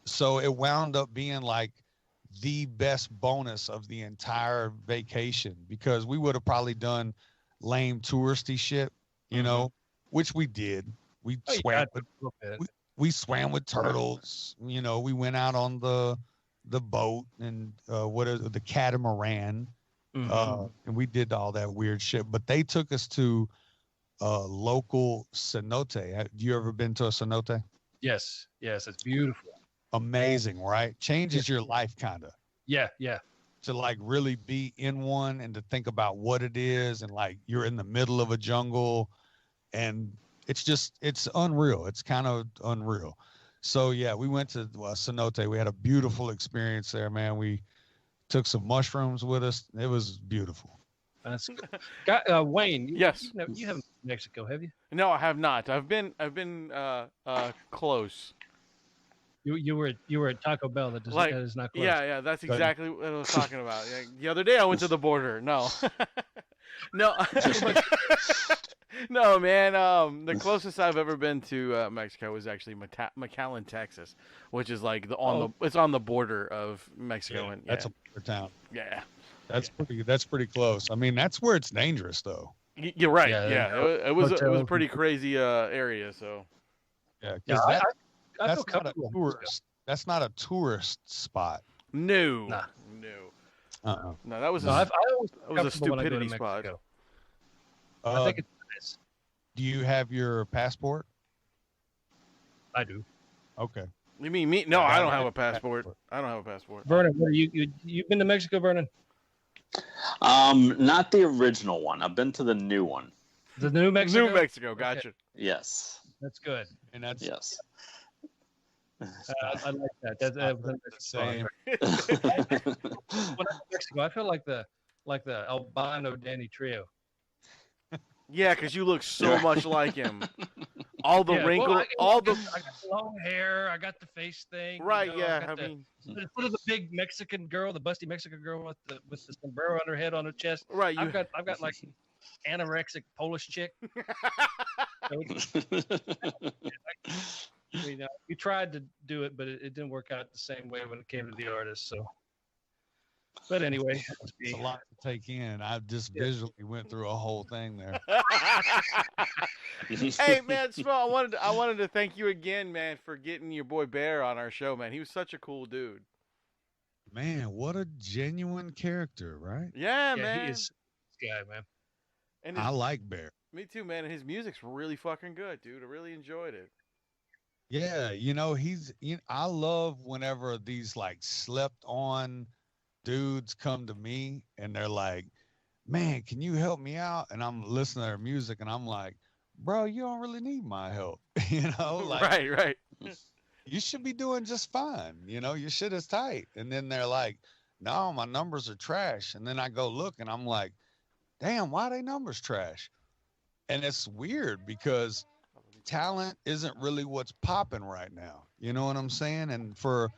So it wound up being like the best bonus of the entire vacation, because we would have probably done lame touristy shit, which we did. We swam with turtles. We went out on the boat and the catamaran, and we did all that weird shit. But they took us to a local cenote. Have you ever been to a cenote? Yes, it's beautiful. Amazing, right? Changes your life, kind of. Yeah. To like really be in one and to think about what it is, and like you're in the middle of a jungle, and it's unreal. It's kind of unreal. So yeah, we went to a cenote. We had a beautiful experience there, man. We took some mushrooms with us. It was beautiful. That's Wayne. Yes. You haven't been to Mexico, have you? No, I have not. I've been close. You were at Taco Bell. That is not close. Yeah, that's exactly what I was talking about. The other day I went to the border. No, no, no, man. The closest I've ever been to Mexico was actually McAllen, Texas, which is like it's on the border of Mexico. Yeah, that's a border town. Yeah, that's pretty close. I mean, that's where it's dangerous, though. You're right. Yeah, it was a pretty crazy area. So yeah, I That's feel not a comfortable. tourist. That's not a tourist spot. No. Nah. No. No, that was No, I always feel that was a comfortable when I go to stupidity spot. Mexico. I think it's nice. Do you have your passport? I do. Okay. You mean me? No, I don't have a passport. passport. I don't have a passport. Vernon, what are you've been to Mexico, Vernon? Not the original one. I've been to the new one. The New Mexico. New Mexico, gotcha. Okay. Yes. That's good. And that's Yes. I like that. That's the same. When I go to Mexico, I feel like the albino Danny Trejo. Yeah, because you look so much like him. All the Yeah, wrinkles, well, all the I got the long hair. I got the face thing. right. you know, Yeah, got I the- mean, instead of the big Mexican girl, the busty Mexican girl with the sombrero on her head on her chest. right. You I've got like anorexic Polish chick. We tried to do it, but it didn't work out the same way when it came to the artist. So, but anyway, It's a lot to take in. I just visually went through a whole thing there. hey man, Smo, I wanted to thank you again, man, for getting your boy Bear on our show, man. He was such a cool dude. Man, what a genuine character, right? Yeah, man. he is this guy, man. And I like Bear. me too, man. And his music's really fucking good, dude. I really enjoyed it. Yeah, I love whenever these like slept on dudes come to me and they're like, man, can you help me out? And I'm listening to their music and I'm like, bro, you don't really need my help. Like, right. you should be doing just fine. Your shit is tight. And then they're like, no, my numbers are trash. And then I go look and I'm like, damn, why are they numbers trash? And it's weird because talent isn't really what's popping right now. You know what I'm saying? And for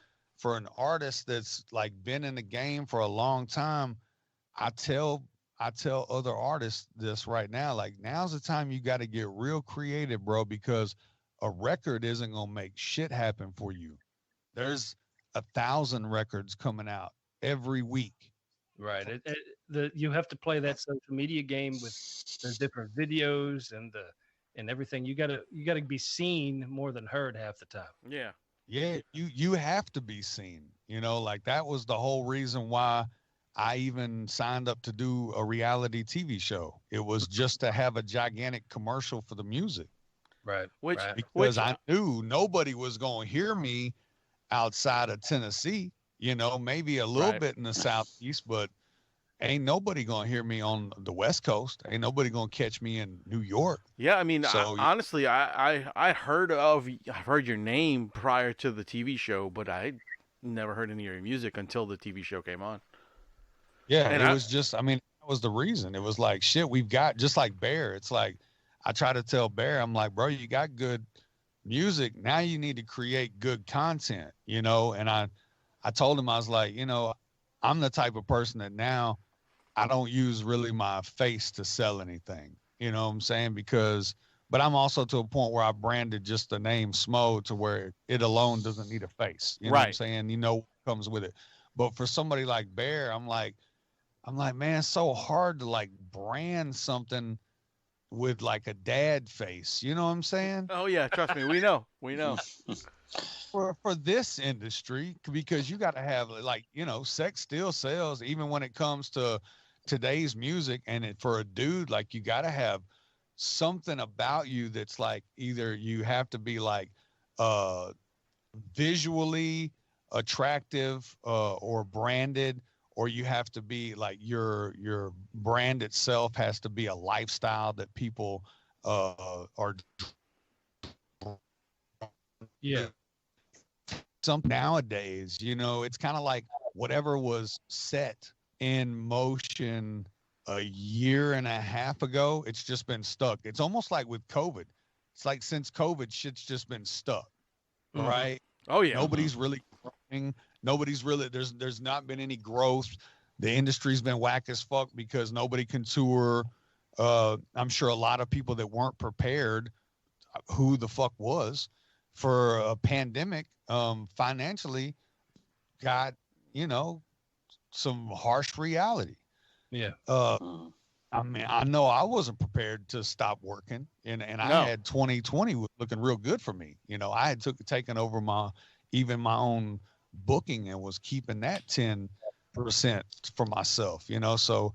an artist that's like been in the game for a long time, I tell other artists this right now, like now's the time you got to get real creative, bro, because a record isn't going to make shit happen for you. There's 1,000 records coming out every week. Right. You have to play that social media game with the different videos and everything. You gotta be seen more than heard half the time. Yeah. Yeah, you have to be seen. Like that was the whole reason why I even signed up to do a reality TV show. It was just to have a gigantic commercial for the music. Right. Because I knew nobody was going to hear me outside of Tennessee, maybe a little bit in the Southeast, but ain't nobody going to hear me on the West Coast. Ain't nobody going to catch me in New York. Yeah, I mean, So, honestly, I've heard your name prior to the TV show, but I never heard any of your music until the TV show came on. Yeah, And it was just, that was the reason. It was like, shit, we've got, just like Bear, it's like, I try to tell Bear, I'm like, bro, you got good music. Now you need to create good content, and I told him, I was like, I'm the type of person that now I don't use really my face to sell anything, you know what I'm saying? But I'm also to a point where I branded just the name SMO to where it alone doesn't need a face, you know what I'm saying? What comes with it. But for somebody like Bear, I'm like, man, it's so hard to like brand something with like a dad face. You know what I'm saying? Oh yeah, trust me, we know. For this industry, because you got to have like, sex still sells even when it comes to today's music. And for a dude, like you got to have something about you that's like, either you have to be like visually attractive or branded, or you have to be like your brand itself has to be a lifestyle that people are. Yeah. Some nowadays, it's kind of like whatever was set in motion a year and a half ago, it's just been stuck. It's almost like with COVID. It's like since COVID, shit's just been stuck, right? Oh yeah. Nobody's really growing. There's not been any growth. The industry's been whack as fuck because nobody can tour. I'm sure a lot of people that weren't prepared, who the fuck was, for a pandemic, financially got, some harsh reality. Yeah. I mean, I know I wasn't prepared to stop working, and I had 2020 looking real good for me. You know, I had taken over my own booking and was keeping that 10% for myself. You know, so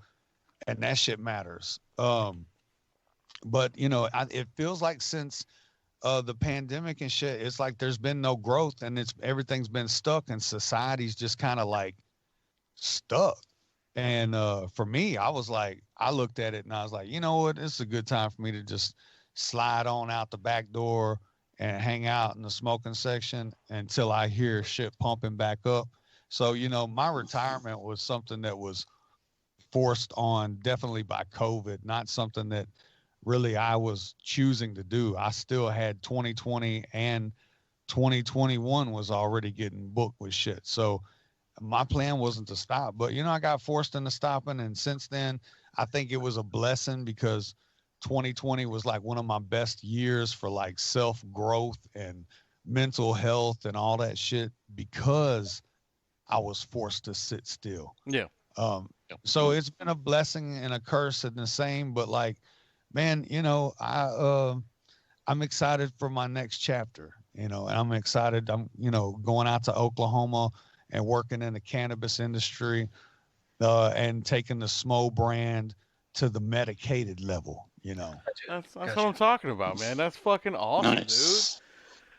and that shit matters. But you know, it feels like since the pandemic and shit, it's like there's been no growth, and everything's been stuck, and society's just kind of like stuck. And for me, I looked at it and I was like, you know what? It's a good time for me to just slide on out the back door and hang out in the smoking section until I hear shit pumping back up. So, you know, my retirement was something that was forced on definitely by COVID, not something that really I was choosing to do. I still had 2020 and 2021 was already getting booked with shit. So my plan wasn't to stop, but you know, I got forced into stopping. And since then, I think it was a blessing because 2020 was like one of my best years for like self-growth and mental health and all that shit because I was forced to sit still. Yeah. So it's been a blessing and a curse in the same, but like, man, you know, I'm excited for my next chapter, you know, and I'm excited. I'm, you know, going out to Oklahoma and working in the cannabis industry, and taking the SMO brand to the medicated level, you know. That's what I'm talking about, man. That's fucking awesome, dude.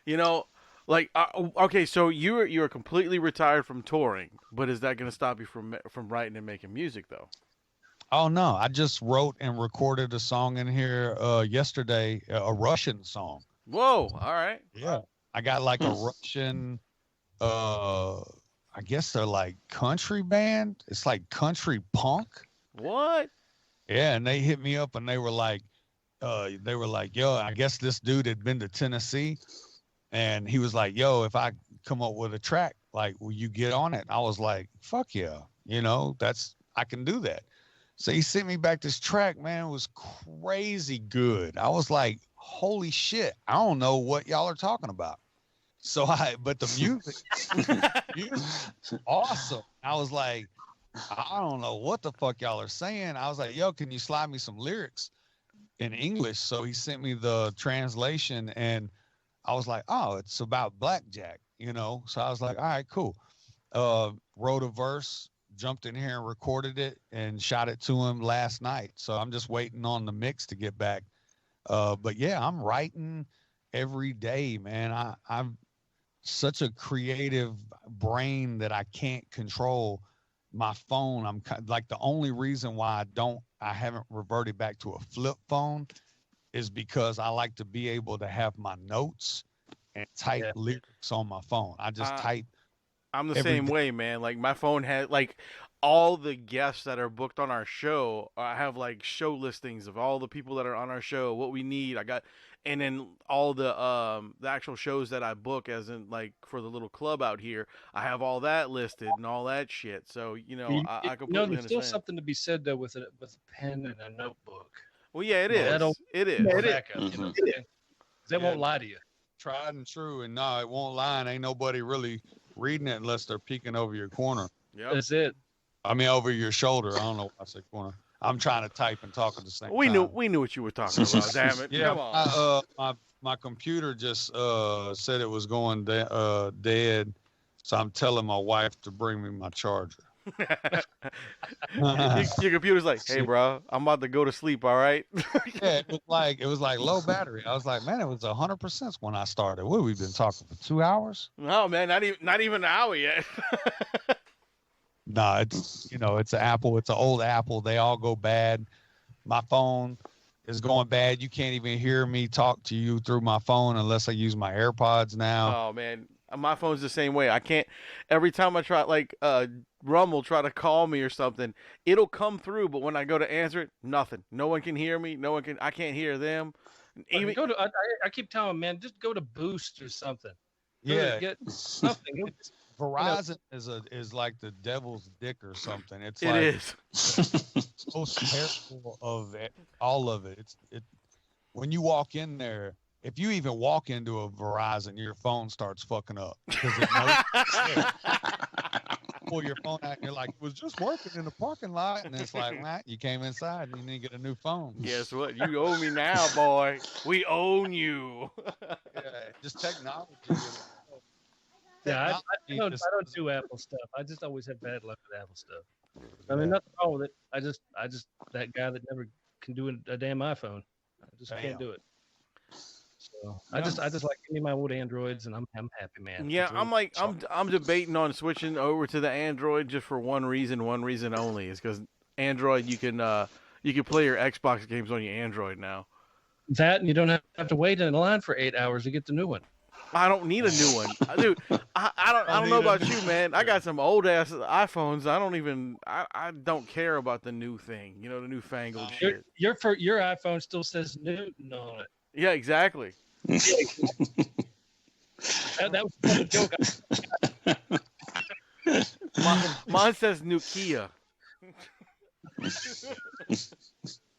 You know, like, okay, so you're completely retired from touring, but is that going to stop you from writing and making music, though? Oh no, I just wrote and recorded a song in here yesterday, a Russian song. Whoa, all right. Yeah, I got like a Russian. I guess they're like country band. It's like country punk. What? Yeah, and they hit me up and they were like, yo, I guess this dude had been to Tennessee, and he was like, yo, if I come up with a track, like, will you get on it? I was like, fuck yeah, you know, I can do that. So he sent me back this track, man. It was crazy good. I was like, holy shit, I don't know what y'all are talking about. So but the music awesome. I was like, I don't know what the fuck y'all are saying. I was like, yo, can you slide me some lyrics in English? So he sent me the translation and I was like, oh, it's about blackjack, you know? So I was like, all right, cool. Wrote a verse, jumped in here and recorded it and shot it to him last night. So I'm just waiting on the mix to get back. But yeah, I'm writing every day, man. I'm such a creative brain that I can't control my phone. I'm like, the only reason why I haven't reverted back to a flip phone is because I like to be able to have my notes and type lyrics on my phone. I just type. I'm the same way, man. Like my phone has like all the guests that are booked on our show. I have like show listings of all the people that are on our show, what we need. And then all the actual shows that I book, as in like for the little club out here, I have all that listed and all that shit. So you know, I completely there's understand. still something to be said though with a pen and a notebook. Well, yeah, it is. It is. They won't lie to you. Tried and true, and no, it won't lie. And ain't nobody really reading it unless they're peeking over your corner. Yeah, that's it. I mean, over your shoulder. I don't know why I said corner. I'm trying to type and talk at the same time. We knew what you were talking about. Damn it! Yeah, come on. My computer just said it was going dead, so I'm telling my wife to bring me my charger. Your computer's like, hey, bro, I'm about to go to sleep. All right. Yeah, it was like low battery. I was like, man, it was 100% when I started. What, we've been talking for 2 hours? No, man, not even an hour yet. No, it's it's an Apple. It's an old Apple. They all go bad. My phone is going bad. You can't even hear me talk to you through my phone unless I use my AirPods now. Oh man, my phone's the same way. I can't. Every time I try, like Rum will try to call me or something, it'll come through. But when I go to answer it, nothing. No one can hear me. I can't hear them. Even I keep telling them, man, just go to Boost or something. Get something. Verizon is like the devil's dick or something. It is most terrible of it, all of it. It when you walk in there, if you even walk into a Verizon, your phone starts fucking up because it knows pull your phone out and you're like, it was just working in the parking lot. And it's like, Matt, you came inside and you need to get a new phone. Guess what? You owe me now, boy. We own you. Yeah, just technology. Yeah, I don't do Apple stuff. I just always have bad luck with Apple stuff. I mean, nothing wrong with it. I just that guy that never can do a damn iPhone. I just can't do it. So I just like give me my old Androids and I'm happy, man. Yeah, I'm debating on switching over to the Android just for one reason only, is because Android you can play your Xbox games on your Android now. That, and you don't have to wait in line for 8 hours to get the new one. I don't need a new one, dude. I don't know about you, man. I got some old ass iPhones. I don't care about the new thing. You know, the newfangled shit. Your iPhone still says Newton on it. Yeah, exactly. That was a funny joke. Mine says Nokia.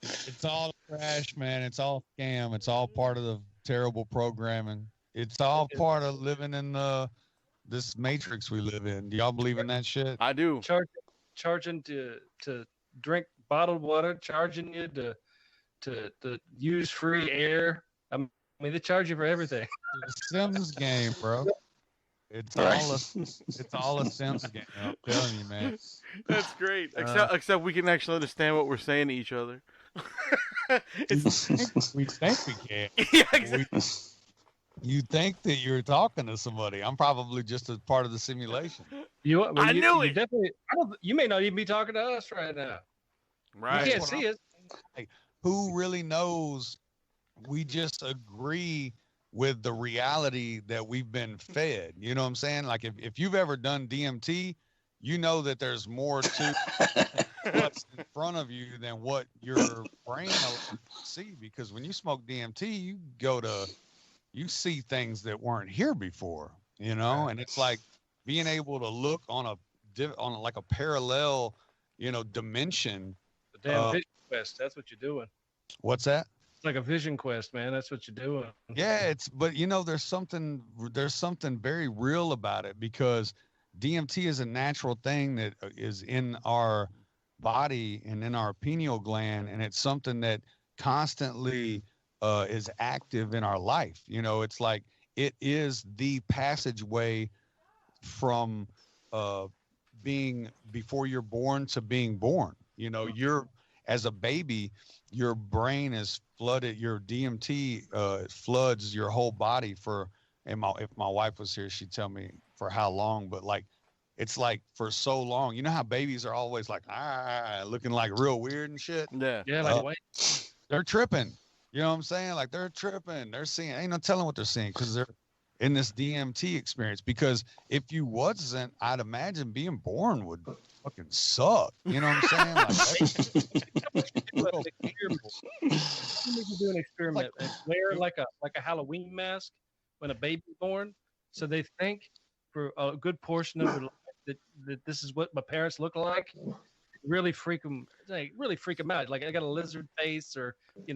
It's all trash, man. It's all scam. It's all part of the terrible programming. It's all part of living in this matrix we live in. Do y'all believe in that shit? I do. Charging to drink bottled water, charging you to use free air. I mean, they charge you for everything. The Sims game, bro. It's all a Sims game. I'm telling you, man. That's great. Except we can actually understand what we're saying to each other. We think we can. Yeah, exactly. You think that you're talking to somebody. I'm probably just a part of the simulation. I knew it. Definitely, you may not even be talking to us right now. Right. You can't see us. Like, who really knows? We just agree with the reality that we've been fed. You know what I'm saying? Like if you've ever done DMT, you know that there's more to what's in front of you than what your brain will see. Because when you smoke DMT, you see things that weren't here before, you know? And it's like being able to look on like a parallel, dimension. The damn vision quest. That's what you're doing. What's that? It's like a vision quest, man. That's what you're doing. Yeah, but there's something very real about it, because DMT is a natural thing that is in our body and in our pineal gland, and it's something that constantly is active in our life. It's like it is the passageway from being before you're born to being born. You're, as a baby, your brain is flooded. Your DMT floods your whole body if my wife was here, she'd tell me for how long, but it's like for so long. You know how babies are always like, looking like real weird and shit. Yeah, they're tripping. You know what I'm saying? Like, they're tripping. They're seeing, ain't no telling what they're seeing, because they're in this DMT experience. Because if you wasn't, I'd imagine being born would fucking suck. You know what I'm saying? You need to do an experiment and wear like a Halloween mask when a baby's born, so they think for a good portion of their life that this is what my parents look like. Really freak them out. Like, I got a lizard face, or I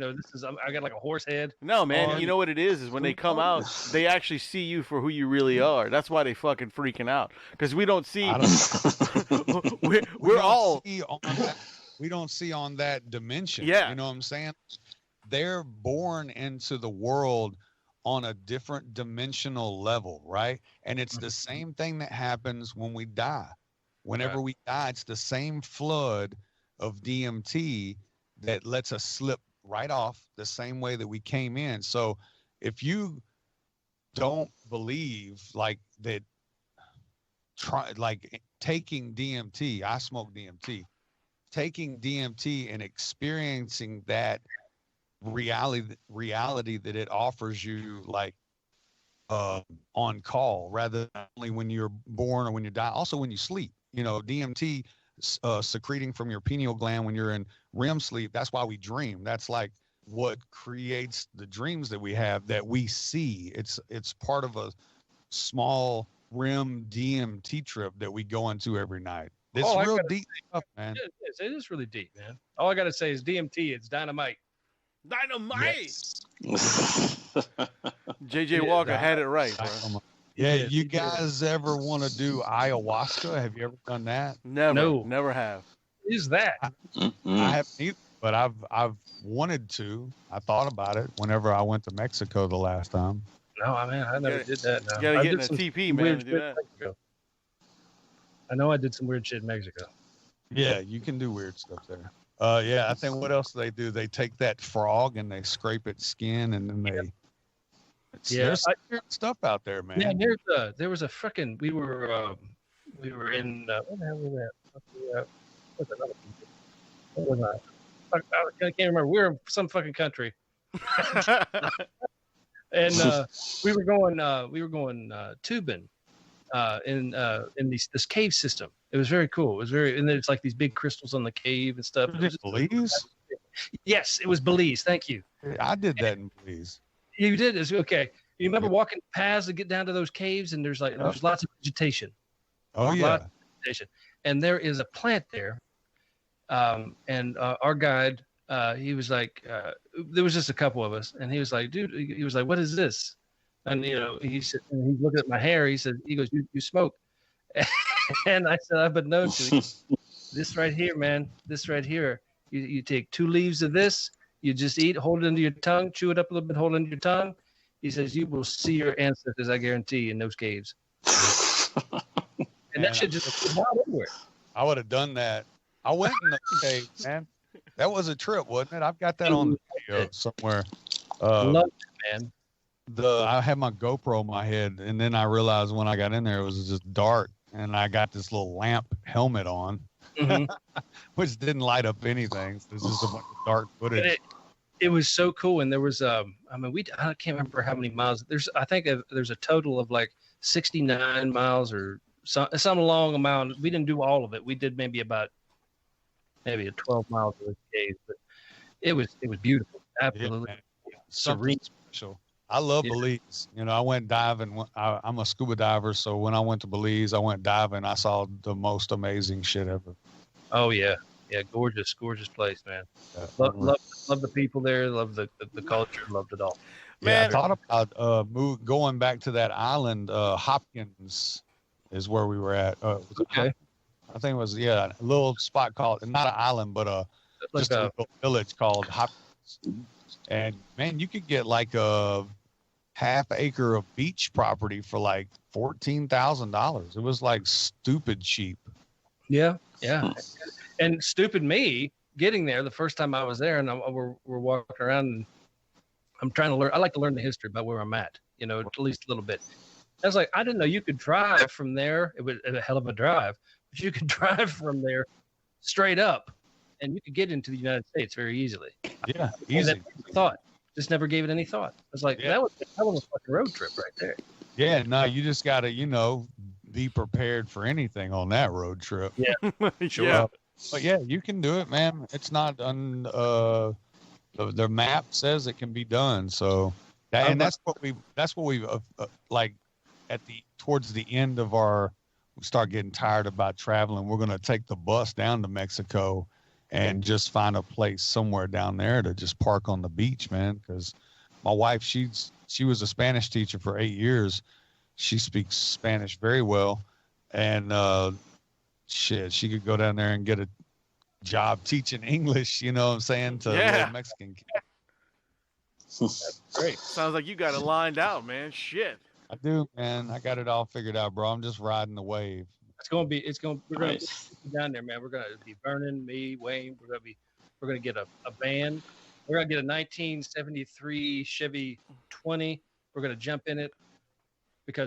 got like a horse head. No, man. You know what it is when they come out, they actually see you for who you really are. That's why they fucking freaking out, because we don't see. We don't see on that dimension. Yeah. You know what I'm saying? They're born into the world on a different dimensional level, right? And it's the same thing that happens when we die. Whenever we die, it's the same flood of DMT that lets us slip right off the same way that we came in. So if you don't believe that, taking DMT, I smoke DMT, taking DMT and experiencing that reality that it offers you, on call, rather than only when you're born or when you die, also when you sleep. DMT secreting from your pineal gland when you're in REM sleep. That's why we dream. That's like what creates the dreams that we have, that we see. It's part of a small REM DMT trip that we go into every night. It's real deep stuff, man. It is really deep, man. All I got to say is DMT. It's dynamite. Dynamite. JJ Walker had it right, bro. Yeah, did. you He did. guys ever want to do ayahuasca? Have you ever done that? Never have. What is that? I haven't either, but I've wanted to. I thought about it whenever I went to Mexico the last time. No, I mean, I never gotta- did that. No. You gotta I get did in a some TP, man, weird to do shit in that. Mexico. I know I did some weird shit in Mexico. Yeah, you can do weird stuff there. Yeah, I think what else they do? They take that frog and they scrape its skin, and then they. There's some weird stuff out there, man. Yeah, there was a freaking. We were in where the hell was that? What's another country? What was I? I can't remember. We were in some fucking country, and we were going tubing in this cave system. It was very cool. It was and there's like these big crystals on the cave and stuff. Was it Belize? Yes, it was Belize. Thank you. I did that in Belize. You did. It's okay. You remember walking paths to get down to those caves, and there's lots of vegetation. Oh yeah. Lots of vegetation. And there is a plant there. And our guide, he was like, there was just a couple of us, and he was like, dude, he was like, what is this? And he said, and he's looking at my hair. He said, he goes, you smoke? And I said, I've been known to. This right here, man. This right here. You take 2 leaves of this. You just eat, hold it under your tongue, chew it up a little bit, hold it under your tongue. He says, you will see your ancestors, I guarantee, in those caves. And that shit just wild everywhere. I would have done that. I went in the cave, man. That was a trip, wasn't it? I've got that on the video somewhere. Love it, man. I had my GoPro in my head, and then I realized when I got in there, it was just dark, and I got this little lamp helmet on, which didn't light up anything. It was just a bunch of dark footage. It was so cool, and there was I can't remember how many miles. I think there's a total of like 69 miles or some long amount. We didn't do all of it. We did maybe a 12 miles of the cave, but it was beautiful, absolutely serene. Special. I love Belize. I went diving. I'm a scuba diver, so when I went to Belize, I went diving. I saw the most amazing shit ever. Oh yeah, gorgeous place, man. Love the people there. Love the culture. Loved it all. Man, I thought about going back to that island. Hopkins is where we were at. Okay. I think it was a little spot called, not an island, but just a little village called Hopkins. And man, you could get like a half acre of beach property for like $14,000. It was like stupid cheap. Yeah. And stupid me getting there the first time I was there, and we're walking around, and I'm trying to learn. I like to learn the history about where I'm at, at least a little bit. I was like, I didn't know you could drive from there. It was a hell of a drive, but you could drive from there straight up, and you could get into the United States very easily. Yeah, easy. Just never gave it any thought. I was like, that was a fucking road trip right there. Yeah, no, you just gotta, be prepared for anything on that road trip. Yeah, sure. But yeah, you can do it, man. It's not the map says it can be done. So that's what we've like towards the end of we start getting tired about traveling. We're going to take the bus down to Mexico and just find a place somewhere down there to just park on the beach, man. Because my wife, she was a Spanish teacher for 8 years. She speaks Spanish very well, and she could go down there and get a job teaching English. You know what I'm saying, to little Mexican kids. That's great. Sounds like you got it lined out, man. Shit. I do, man. I got it all figured out, bro. I'm just riding the wave. We're gonna be down there, man. We're gonna be Vernon, me, Wayne. We're gonna get a van. We're gonna get a 1973 Chevy 20. We're gonna jump in it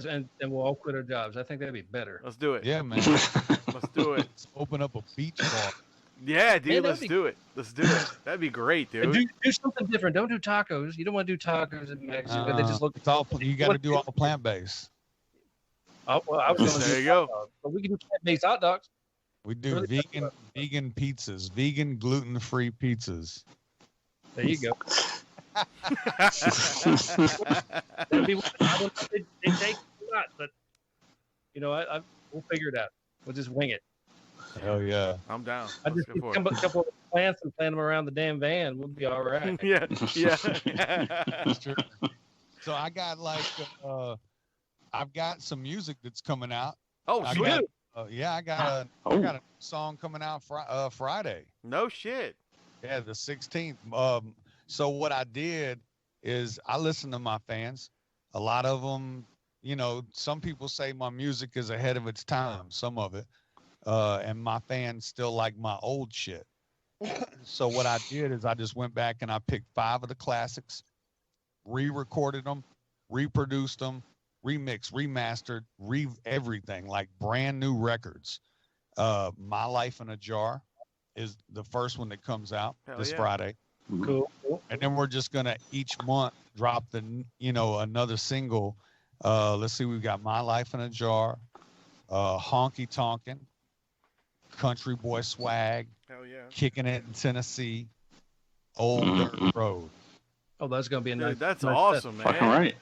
and we'll all quit our jobs. I think that'd be better. Let's do it. Yeah, man. Let's do it. Let's open up a beach bar. Yeah, dude. Let's do it. Let's do it. That'd be great, dude. Do something different. Don't do tacos. You don't want to do tacos in Mexico. They just look. It's all you got to do all plant based. Oh, well, I was going to there you go. But we can do plant-based hot dogs. We do vegan pizzas, vegan gluten-free pizzas. There you go. That'd be, I don't know if it takes a lot, but we'll figure it out. We'll just wing it. Hell yeah. I'm down. I just get a couple of plants and plant them around the damn van. We'll be all right. Yeah. So I got like I've got some music that's coming out. Oh, I sweet. got, I got a song coming out Friday. No shit. Yeah, the 16th. So what I did is I listened to my fans. A lot of them, you know, some people say my music is ahead of its time, some of it. And my fans still like my old shit. So what I did is I just went back and I picked 5 of the classics, re-recorded them, reproduced them, remixed, remastered, everything, like brand new records. My Life in a Jar is the first one that comes out this Friday. Cool. And then we're just gonna each month drop another single. Let's see, we've got My Life in a Jar, Honky Tonkin', Country Boy Swag, Hell yeah. Kicking It in Tennessee, Old Dirt Road. Oh, that's gonna be a nice. Dude, that's nice awesome, man. Fucking right.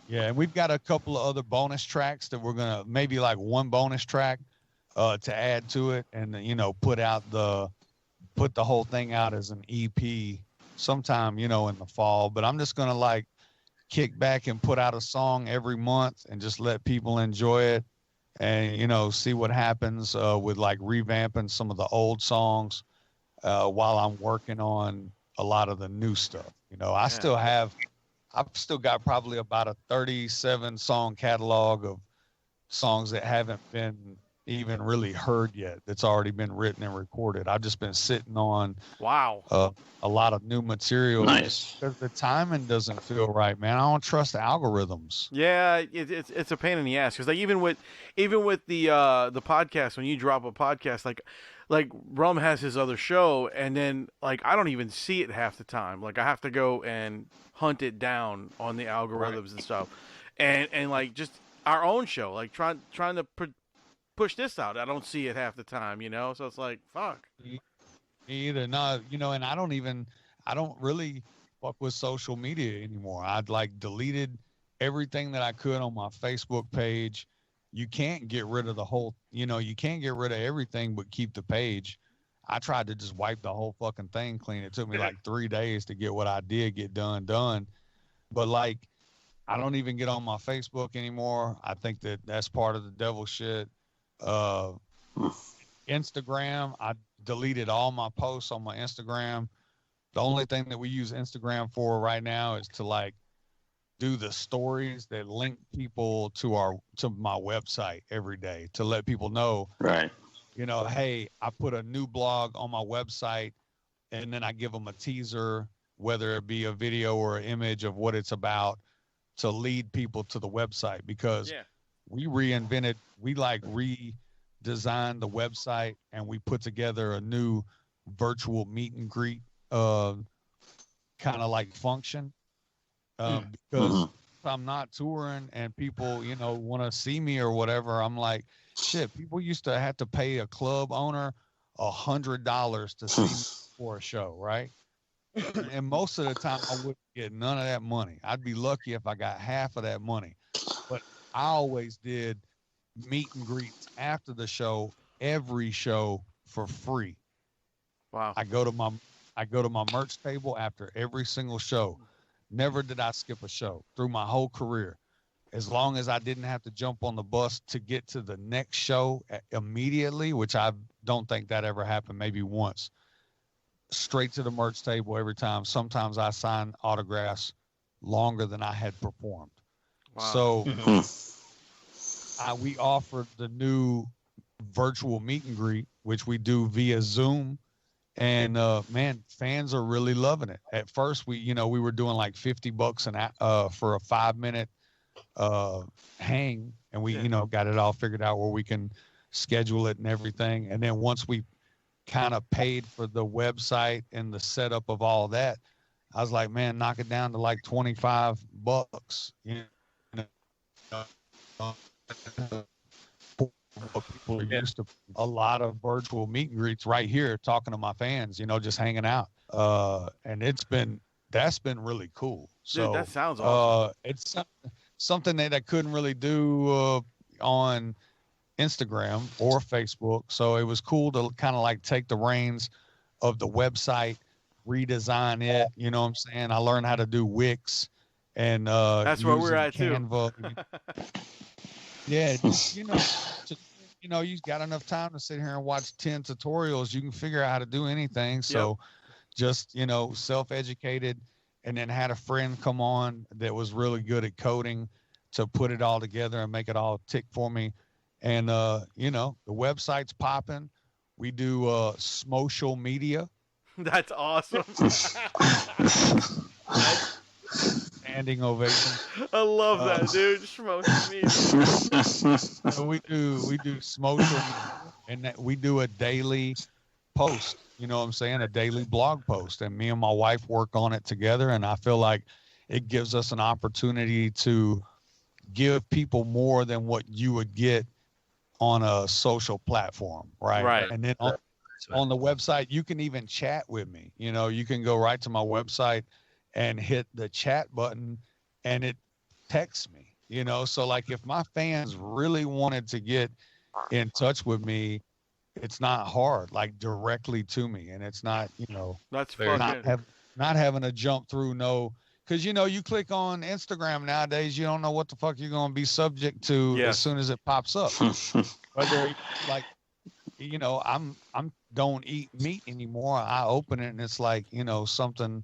Yeah, and we've got a couple of other bonus tracks that we're gonna maybe like one bonus track to add to it, and put the whole thing out as an EP sometime in the fall. But I'm just gonna like kick back and put out a song every month and just let people enjoy it, and see what happens with like revamping some of the old songs while I'm working on a lot of the new stuff. I've still got probably about a 37 song catalog of songs that haven't been even really heard yet. That's already been written and recorded. I've just been sitting on a lot of new material. Nice. Because the timing doesn't feel right, man. I don't trust algorithms. Yeah, it's a pain in the ass because like even with the podcast, when you drop a podcast, like Rum has his other show, and then like I don't even see it half the time. Like I have to go and hunt it down on the algorithms and stuff, and like just our own show, like trying to push this out, I don't see it half the time, so it's like fuck. Me either. No, and I don't really fuck with social media anymore. I'd like deleted everything that I could on my Facebook page. You can't get rid of the whole, you can't get rid of everything but keep the page. I tried to just wipe the whole fucking thing clean. It took me like 3 days to get what I did get done. But like, I don't even get on my Facebook anymore. I think that's part of the devil shit. Instagram, I deleted all my posts on my Instagram. The only thing that we use Instagram for right now is to like do the stories that link people to my website every day to let people know, right? Hey, I put a new blog on my website, and then I give them a teaser, whether it be a video or an image of what it's about, to lead people to the website, because we redesigned the website, and we put together a new virtual meet and greet kind of like function. Because if I'm not touring and people, want to see me or whatever, I'm like, shit, people used to have to pay a club owner $100 to see me for a show, right? And most of the time I wouldn't get none of that money. I'd be lucky if I got half of that money. But I always did meet and greets after the show, every show, for free. Wow. I go to my merch table after every single show. Never did I skip a show through my whole career. As long as I didn't have to jump on the bus to get to the next show immediately, which I don't think that ever happened, maybe once. Straight to the merch table every time. Sometimes I signed autographs longer than I had performed. Wow. So we offered the new virtual meet and greet, which we do via Zoom. And man, fans are really loving it. At first, we were doing like $50 for a 5-minute hang, and we got it all figured out where we can schedule it and everything. And then once we kind of paid for the website and the setup of all that, I was like, man, knock it down to like $25. People are used to a lot of virtual meet and greets right here, talking to my fans, just hanging out. And that's been really cool. So dude, that sounds awesome. It's something that I couldn't really do on Instagram or Facebook. So it was cool to kind of like take the reins of the website, redesign it. You know what I'm saying? I learned how to do Wix and that's where we're at Canva. too. Yeah, just, you got enough time to sit here and watch 10 tutorials. You can figure out how to do anything. So just, self-educated, and then had a friend come on that was really good at coding to put it all together and make it all tick for me. And, the website's popping. We do social media. That's awesome. Standing ovation. I love that, dude. Schmotion media. So we do social media, and we do a daily post. You know what I'm saying? A daily blog post, and me and my wife work on it together. And I feel like it gives us an opportunity to give people more than what you would get on a social platform, right? Right. And then on the website, you can even chat with me. You can go right to my website and hit the chat button, and it texts me. So like if my fans really wanted to get in touch with me, it's not hard, like directly to me, and it's not, That's not having to jump through because you click on Instagram nowadays, you don't know what the fuck you're going to be subject to as soon as it pops up. Whether I'm don't eat meat anymore. I open it and it's like something.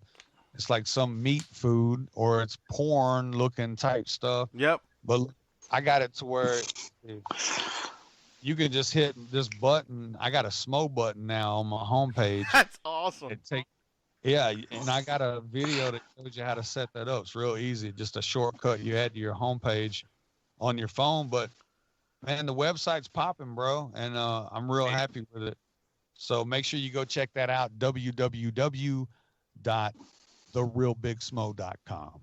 It's like some meat food, or it's porn looking type stuff. Yep. But I got it to where you can just hit this button. I got a SMO button now on my homepage. That's awesome. And I got a video that shows you how to set that up. It's real easy. Just a shortcut you add to your homepage on your phone. But man, the website's popping, bro. And I'm real happy with it. So make sure you go check that out. www.therealbigsmo.com.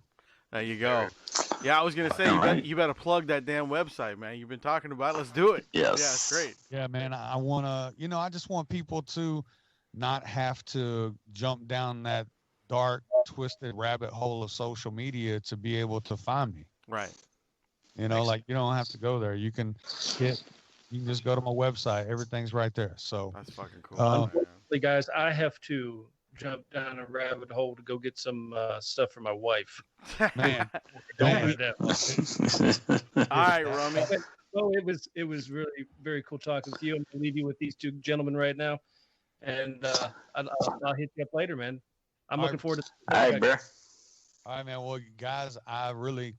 There you go. Yeah, I was going to say, you better plug that damn website, man. You've been talking about it. Let's do it. Yes. Yeah, it's great. Yeah, man. I want to, I just want people to not have to jump down that dark, twisted rabbit hole of social media to be able to find me. Right. Like you don't have to go there. You can just go to my website. Everything's right there. So that's fucking cool. Unfortunately, guys, I have to jump down a rabbit hole to go get some stuff for my wife. Man, All right, Rummy. Well, it was really very cool talking with you. I'm gonna leave you with these two gentlemen right now, and I'll hit you up later, man. I'm looking forward to. All right, Bear. All right, man. Well, guys, I really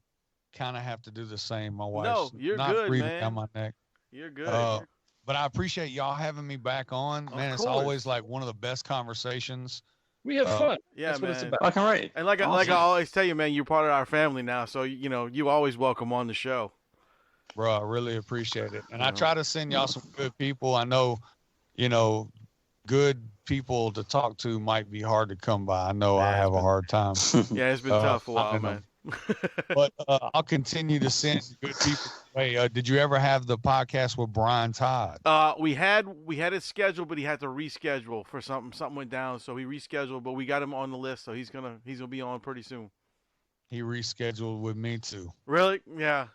kind of have to do the same. My wife's No, you're not good, breathing man. down my neck. You're good. But I appreciate y'all having me back on. Man, it's always like one of the best conversations. We have fun. Yeah, That's man. what it's about. Fucking right. And like I always tell you, man, you're part of our family now. So, you always welcome on the show. Bro, I really appreciate it. And I try to send y'all some good people. I know, good people to talk to might be hard to come by. I know I have a hard time. Yeah, it's been tough for a while, man. But I'll continue to send good people. Hey, did you ever have the podcast with Brian Todd? We had it scheduled, but he had to reschedule for something. Something went down, so he rescheduled. But we got him on the list, so he's gonna be on pretty soon. He rescheduled with me too. Really? Yeah.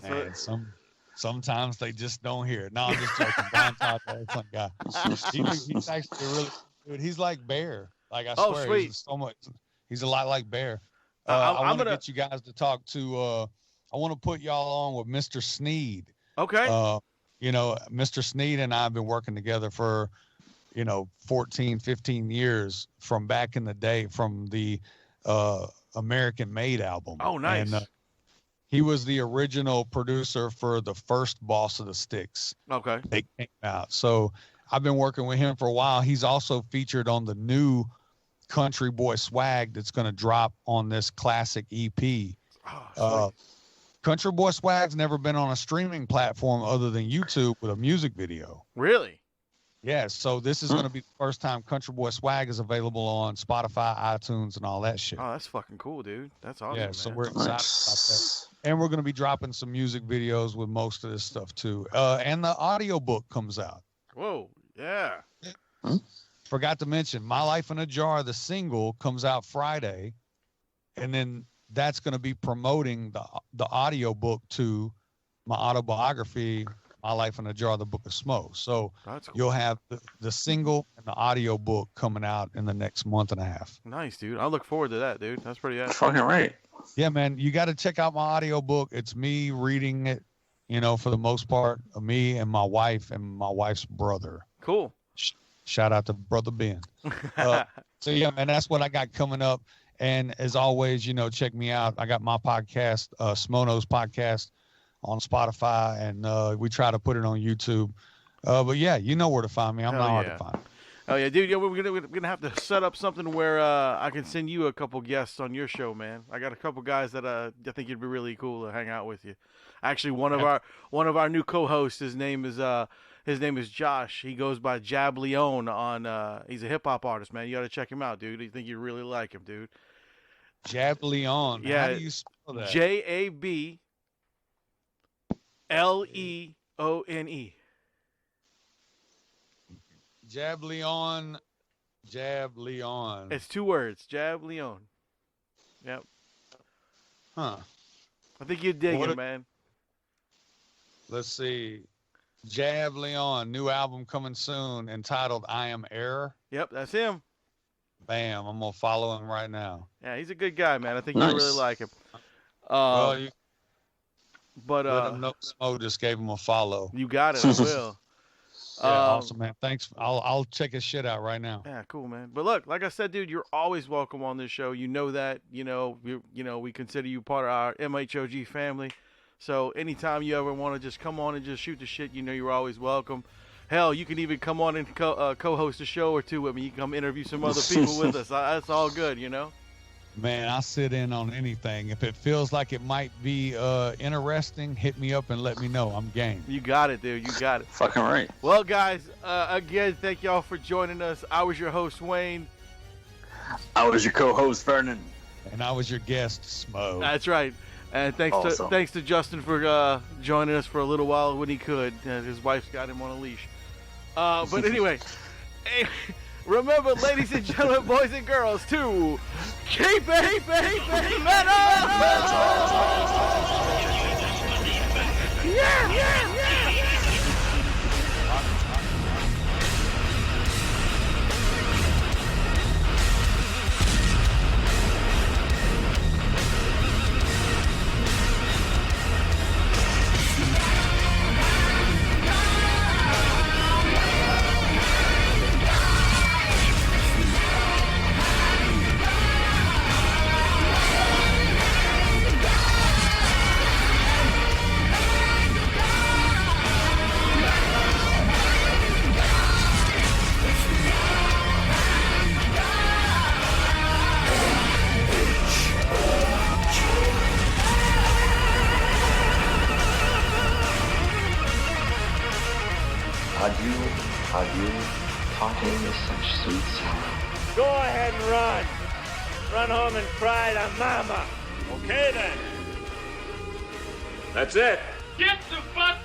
Man, sometimes they just don't hear it. No, I'm just joking. Brian Todd, excellent guy. He's actually really good. He's like Bear. Like I swear, sweet. He's a lot like Bear. I want to get you guys to talk to. I want to put y'all on with Mr. Sneed. Okay. Mr. Sneed and I have been working together for, 14, 15 years from back in the day from the American Made album. Oh, nice. And he was the original producer for the first Boss of the Sticks. Okay. They came out. So I've been working with him for a while. He's also featured on the new Country Boy Swag that's going to drop on this classic EP. Country Boy Swag's never been on a streaming platform other than YouTube with a music video. Really? Yeah, so this is going to be the first time Country Boy Swag is available on Spotify, iTunes, and all that shit. Oh, that's fucking cool, dude. That's awesome. Yeah, so we're excited about that. And we're going to be dropping some music videos with most of this stuff too. And the audiobook comes out. Whoa, yeah. Forgot to mention, My Life in a Jar, the single, comes out Friday. And then that's going to be promoting the audio book to my autobiography, My Life in a Jar, the Book of Smo. So that's cool. You'll have the single and the audio book coming out in the next month and a half. Nice, dude. I look forward to that, dude. That's pretty awesome. Fucking right. Yeah, man, you got to check out my audiobook. It's me reading it, you know, for the most part, me and my wife and my wife's brother. Cool. Shout out to Brother Ben. So, yeah, man, that's what I got coming up. And as always, you know, check me out. I got my podcast, Smono's podcast on Spotify, and we try to put it on YouTube. But, yeah, you know where to find me. I'm not hard to find. Oh, yeah, dude, we're gonna have to set up something where I can send you a couple guests on your show, man. I got a couple guys that I think it'd be really cool to hang out with you. Actually, one of our new co-hosts, his name is Josh. He goes by Jab Leone on. He's a hip hop artist, man. You got to check him out, dude. I think you really like him, dude. Jab Leone. Yeah. How do you spell that? JABLEONE. Jab Leone. Jab Leone. It's 2 words. Jab Leone. Yep. Huh. I think you'd dig him, man. Let's see. Jab Leone, new album coming soon, entitled "I Am Error." Yep, that's him. Bam! I'm gonna follow him right now. Yeah, he's a good guy, man. I think you really like him. Well, but let him know Smo just gave him a follow. You got it. I will. Yeah, awesome, man. Thanks. I'll check his shit out right now. Yeah, cool, man. But look, like I said, dude, you're always welcome on this show. You know that. You know, we consider you part of our MHOG family. So anytime you ever want to just come on and just shoot the shit, you know you're always welcome. Hell, you can even come on and co-host a show or two with me. You can come interview some other people with us. That's all good, you know? Man, I sit in on anything. If it feels like it might be interesting, hit me up and let me know. I'm game. You got it, dude. You got it. Fucking right. Well, guys, again, thank y'all for joining us. I was your host, Wayne. I was your co-host, Vernon. And I was your guest, Smo. That's right. And thanks to Justin for joining us for a little while when he could. His wife's got him on a leash. But anyway, remember, ladies and gentlemen, boys and girls, to keep it metal! Yeah! Adieu, parting with such sweet sorrow. Go ahead and run. Run home and cry to mama. Okay then. That's it. Get the fuck